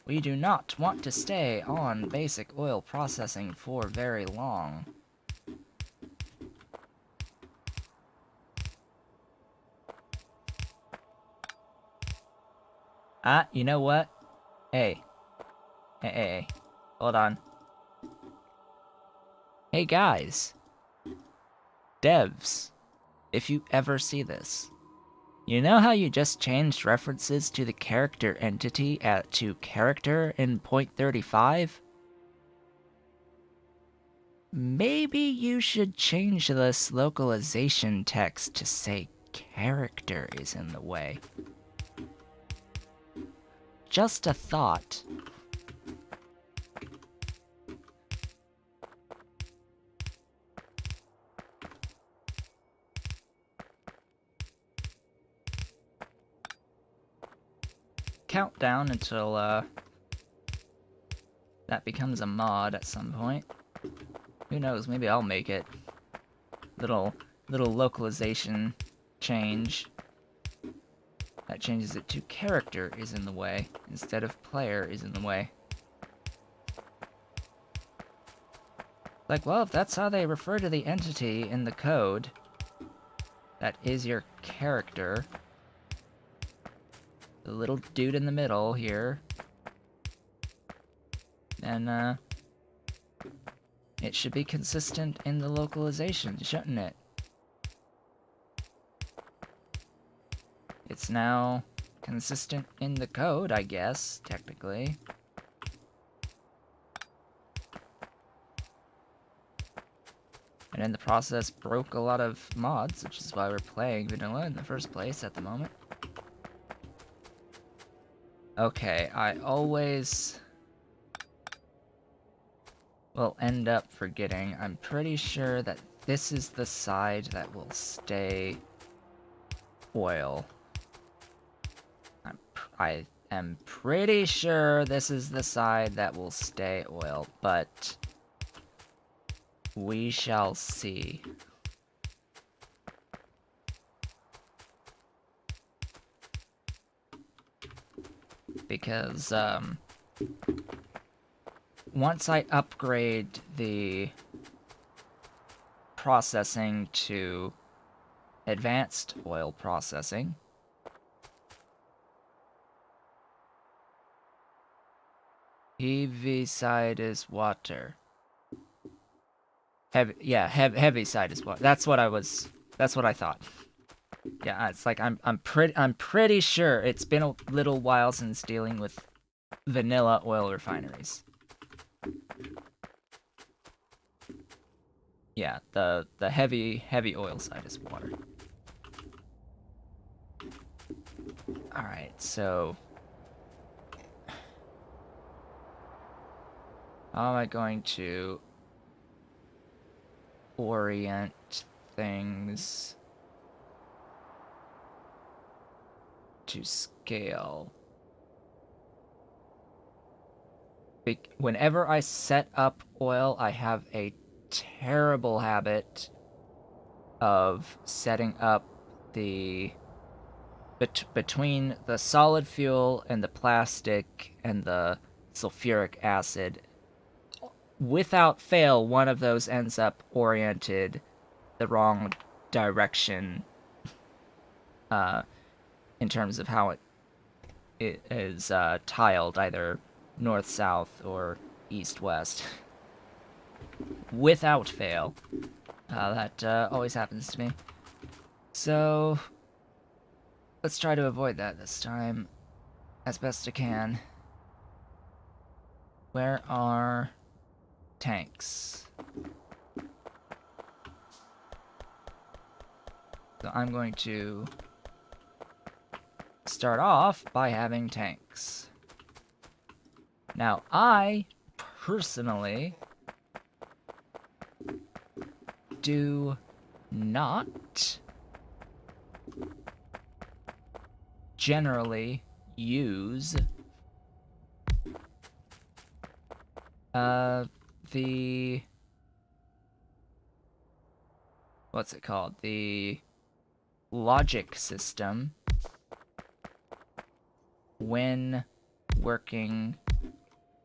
We do not want to stay on basic oil processing for very long. You know what? Hey. Hey. Hold on. Hey guys. Devs. If you ever see this. You know how you just changed references to the character entity to character in 0.35? Maybe you should change this localization text to say character is in the way. Just a thought. Countdown until that becomes a mod at some point. Who knows, maybe I'll make it. Little localization change. That changes it to character is in the way, instead of player is in the way. Like, well, if that's how they refer to the entity in the code, that is your character. The little dude in the middle here. And, it should be consistent in the localization, shouldn't it? It's now consistent in the code, I guess, technically. And in the process broke a lot of mods, which is why we're playing vanilla in the first place at the moment. Okay, I always will end up forgetting. I'm pretty sure that this is the side that will stay oil. I am pretty sure this is the side that will stay oil, but we shall see. Because, once I upgrade the processing to advanced oil processing, heavy side is water. Heavy side is water. That's what I thought. Yeah, it's like I'm pretty sure it's been a little while since dealing with vanilla oil refineries. Yeah, the heavy oil side is water. Alright, so how am I going to orient things to scale? Whenever I set up oil, I have a terrible habit of setting up the between the solid fuel and the plastic and the sulfuric acid. Without fail, one of those ends up oriented the wrong direction in terms of how it it is tiled either north-south or east-west. Without fail. That always happens to me. So, let's try to avoid that this time as best I can. Where are tanks? So I'm going to start off by having tanks. Now, I personally do not generally use the what's it called? The logic system when working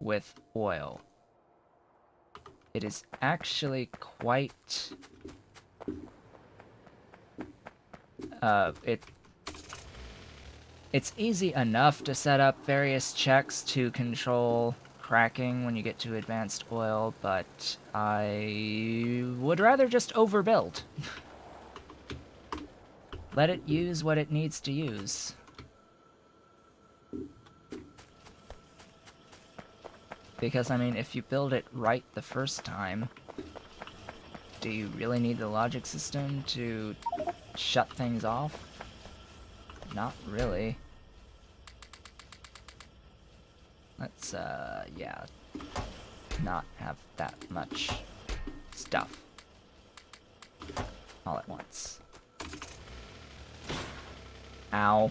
with oil. It is actually quite it's easy enough to set up various checks to control cracking when you get to advanced oil, but I would rather just overbuild. Let it use what it needs to use. Because, I mean, if you build it right the first time, do you really need the logic system to shut things off? Not really. Let's, yeah, not have that much stuff all at once. Ow.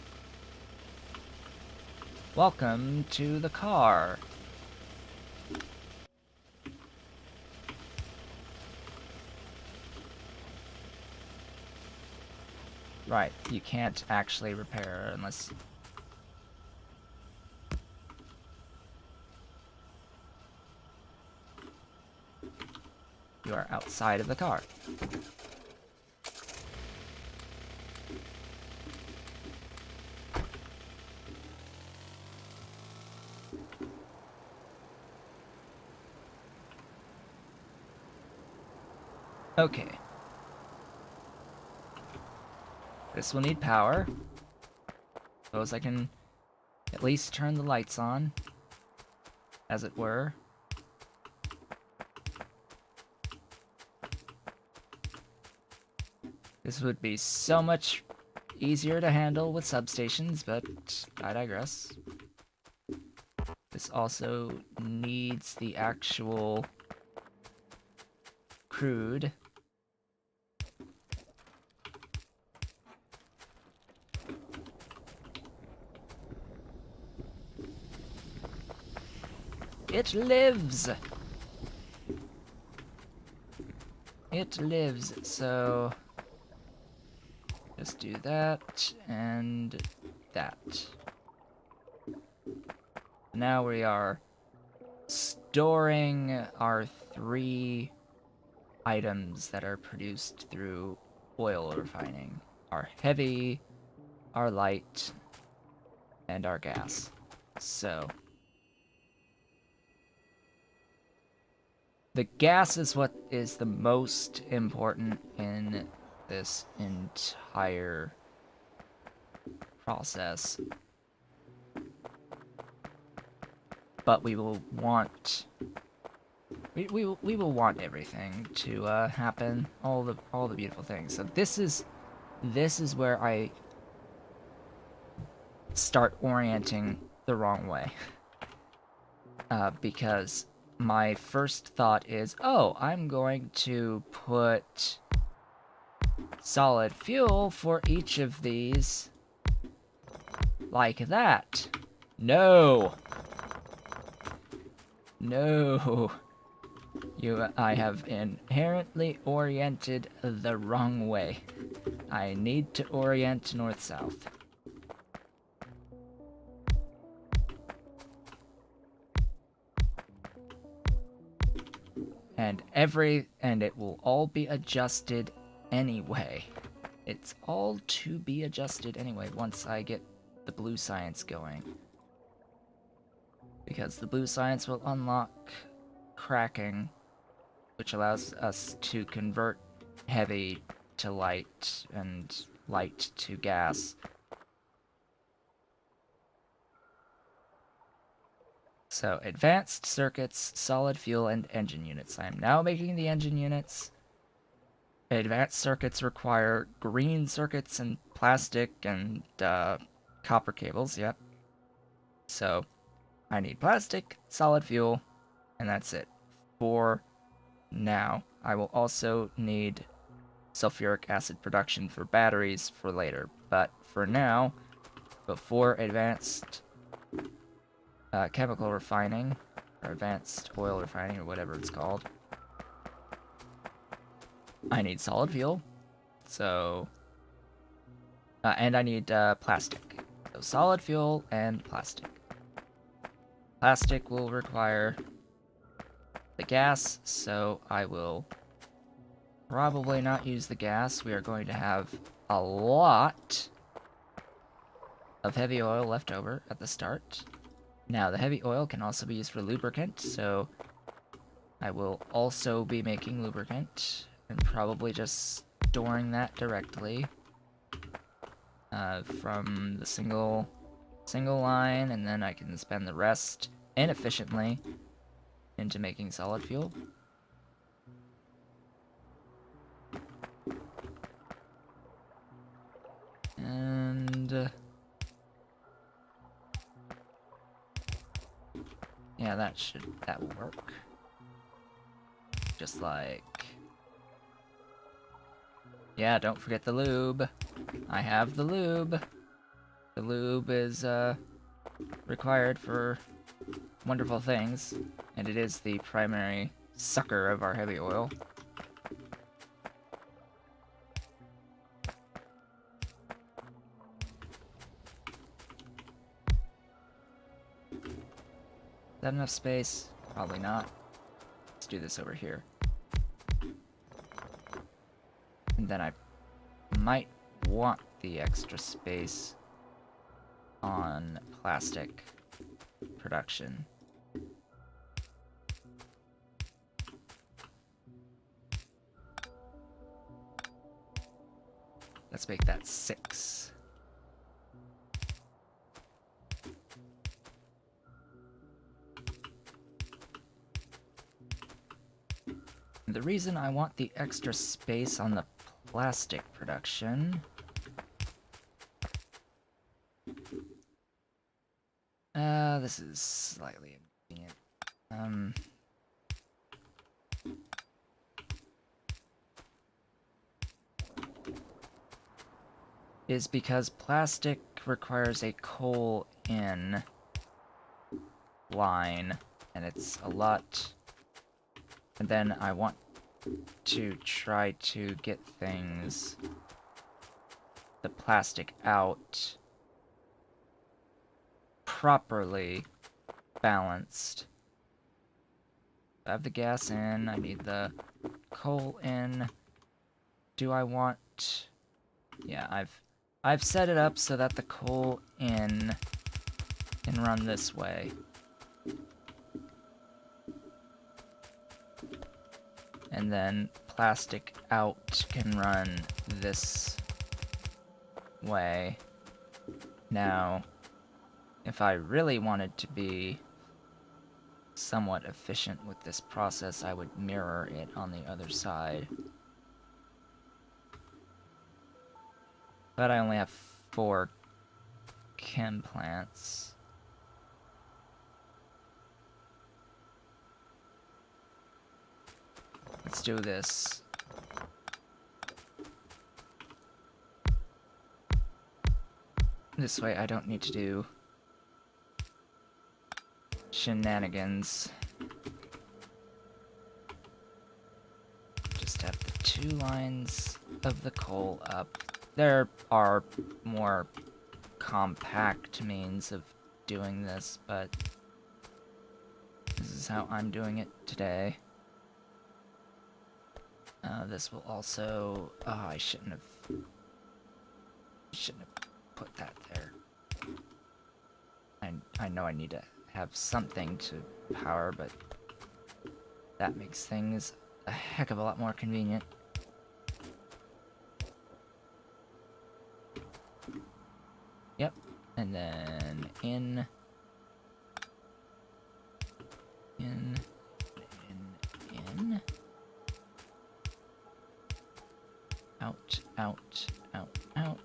Welcome to the car. Right, you can't actually repair unless... you are outside of the car. Okay. This will need power. Suppose I can at least turn the lights on, as it were. This would be so much easier to handle with substations, but I digress. This also needs the actual crude. It lives! It lives, so... just do that, and that. Now we are storing our 3 items that are produced through oil refining. Our heavy, our light, and our gas. So... the gas is what is the most important in this entire process. But we will want... we will want everything to happen, all the beautiful things. So this is where I start orienting the wrong way. Because my first thought is, oh, I'm going to put solid fuel for each of these like that. No! No! I have inherently oriented the wrong way. I need to orient north-south. And it will all be adjusted anyway. It's all to be adjusted anyway once I get the blue science going. because the blue science will unlock cracking, which allows us to convert heavy to light and light to gas. So, advanced circuits, solid fuel, and engine units. I am now making the engine units. Advanced circuits require green circuits and plastic and copper cables, yep. So, I need plastic, solid fuel, and that's it for now. I will also need sulfuric acid production for batteries for later, but for now, before advanced chemical refining, or advanced oil refining, or whatever it's called, I need solid fuel, so, and I need plastic. So solid fuel and plastic. Plastic will require the gas, so I will probably not use the gas. We are going to have a lot of heavy oil left over at the start. Now, the heavy oil can also be used for lubricant, so I will also be making lubricant and probably just storing that directly from the single line, and then I can spend the rest inefficiently into making solid fuel. And yeah, that will work. Just like, yeah, don't forget the lube. I have the lube. The lube is required for wonderful things, and it is the primary sucker of our heavy oil. Is that enough space? Probably not. Let's do this over here. And then I might want the extra space on plastic production. Let's make that 6. And the reason I want the extra space on the plastic production this is slightly inconvenient. Is because plastic requires a coal in line, and it's a lot. And then I want to try to get things, the plastic out, properly balanced. I have the gas in, I need the coal in. Do I want... Yeah, I've set it up so that the coal in can run this way. And then plastic out can run this way. Now, if I really wanted to be somewhat efficient with this process, I would mirror it on the other side. But I only have 4 chem plants. Let's do this. This way I don't need to do shenanigans. Just have the 2 lines of the coal up. There are more compact means of doing this, but this is how I'm doing it today. This will also... Oh, I shouldn't have put that there. I know I need to have something to power, but that makes things a heck of a lot more convenient. Yep, and then in, out, out, out, out,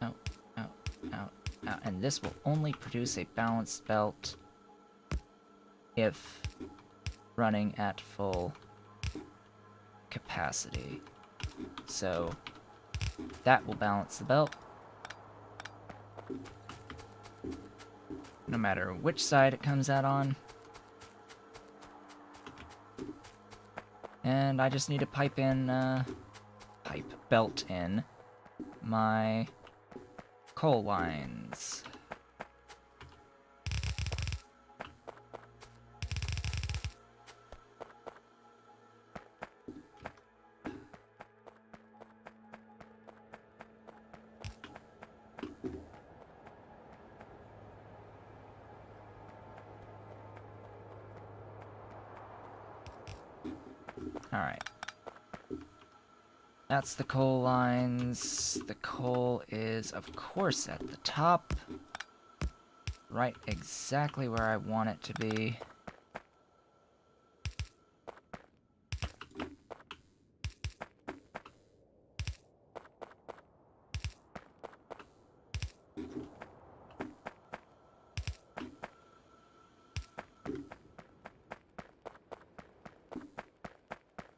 out, out, out, out, and this will only produce a balanced belt if running at full capacity. So that will balance the belt. No matter which side it comes out on. And I just need to belt in my coal lines. Alright. That's the coal lines. The coal is, of course, at the top. Right exactly where I want it to be.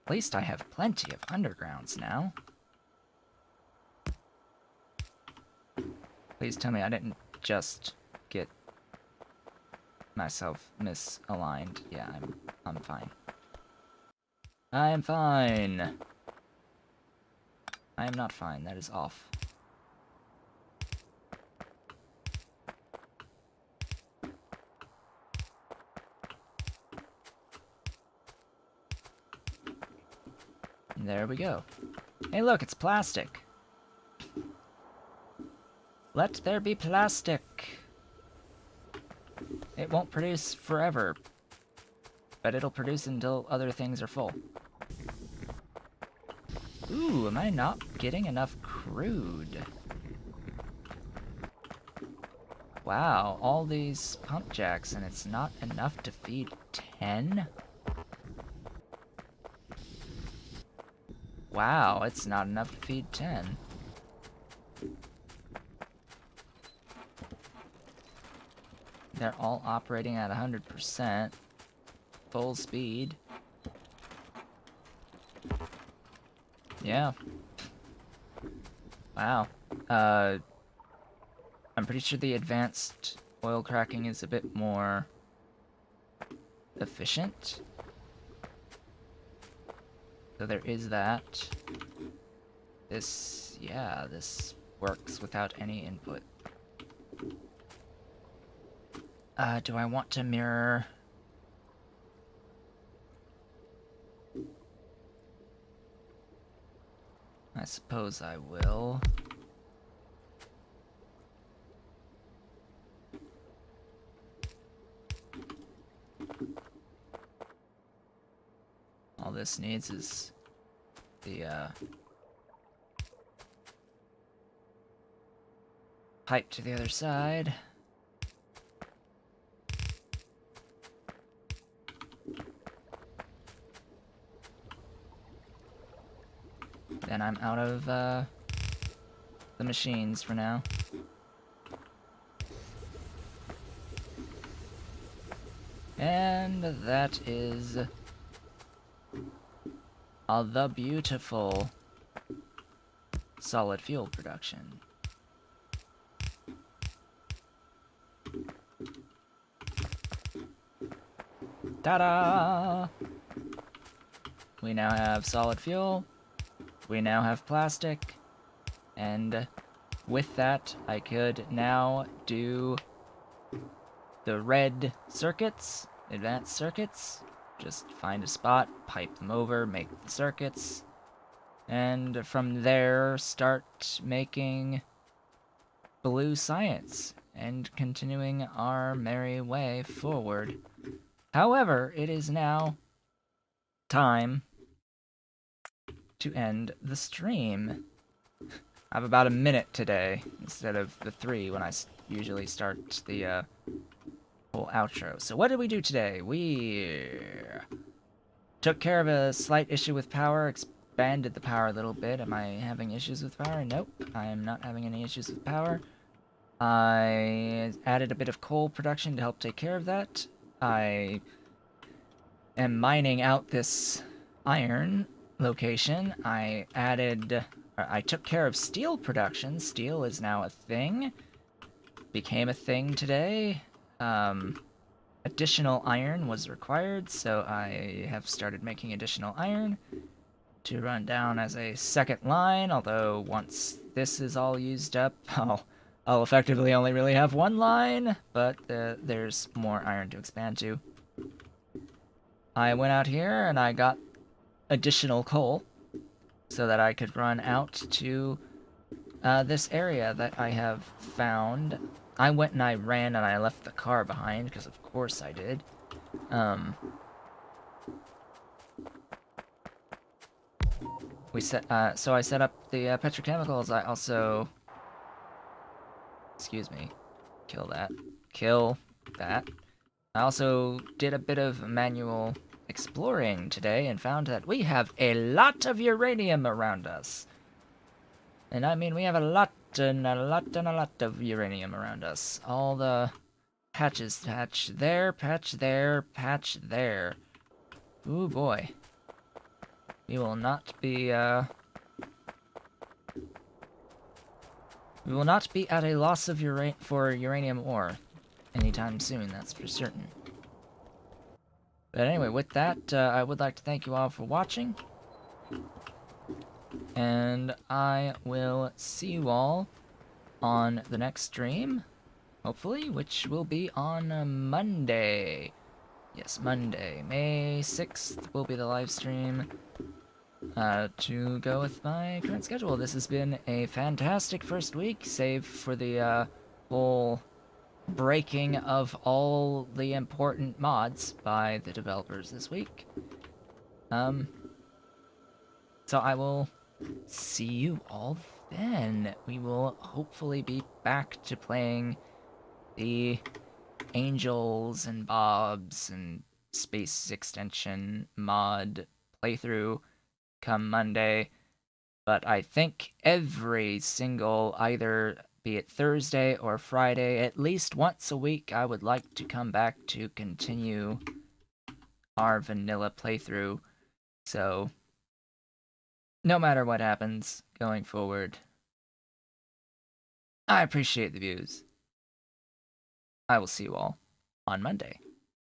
At least I have plenty of undergrounds now. Please tell me I didn't just get myself misaligned. Yeah, I'm fine. I am fine. I am not fine. That is off. There we go. Hey, look, it's plastic. Let there be plastic. It won't produce forever, but it'll produce until other things are full. Ooh, am I not getting enough crude? Wow, all these pump jacks and it's not enough to feed 10? Wow, it's not enough to feed 10. They're all operating at 100%. Full speed. Yeah. Wow. I'm pretty sure the advanced oil cracking is a bit more efficient. So there is that. This works without any input. Do I want to mirror? I suppose I will. All this needs is the pipe to the other side. Then I'm out of the machines for now. And that is the beautiful solid fuel production. Ta-da! We now have solid fuel. We now have plastic. And with that, I could now do the red circuits, advanced circuits. Just find a spot, pipe them over, make the circuits, and from there start making blue science and continuing our merry way forward. However, it is now time to end the stream. I have about a minute today instead of the 3 when I usually start the whole outro. So what did we do today? We took care of a slight issue with power, expanded the power a little bit. Am I having issues with power? Nope, I am not having any issues with power. I added a bit of coal production to help take care of that. I am mining out this iron location. I took care of steel production. Steel is now a thing. Became a thing today. Additional iron was required, so I have started making additional iron to run down as a second line, although once this is all used up, I'll effectively only really have one line, but there's more iron to expand to. I went out here and I got additional coal so that I could run out to this area that I have found. I went and I ran and I left the car behind, because of course I did. So I set up the petrochemicals. I also... Excuse me. Kill that. Kill that. I also did a bit of manual exploring today and found that we have a lot of uranium around us. And I mean, we have a lot and a lot and a lot of uranium around us. All the patches, patch there, patch there, patch there. Ooh boy. We will not be at a loss of uranium ore anytime soon, that's for certain. But anyway, with that, I would like to thank you all for watching. And I will see you all on the next stream, hopefully, which will be on Monday. Yes, Monday. May 6th will be the live stream to go with my current schedule. This has been a fantastic first week, save for the whole breaking of all the important mods by the developers this week. So I will see you all then. We will hopefully be back to playing the Angels and Bobs and Space Extension mod playthrough come Monday. But I think every single, either be it Thursday or Friday, at least once a week, I would like to come back to continue our vanilla playthrough. So, no matter what happens going forward, I appreciate the views. I will see you all on Monday.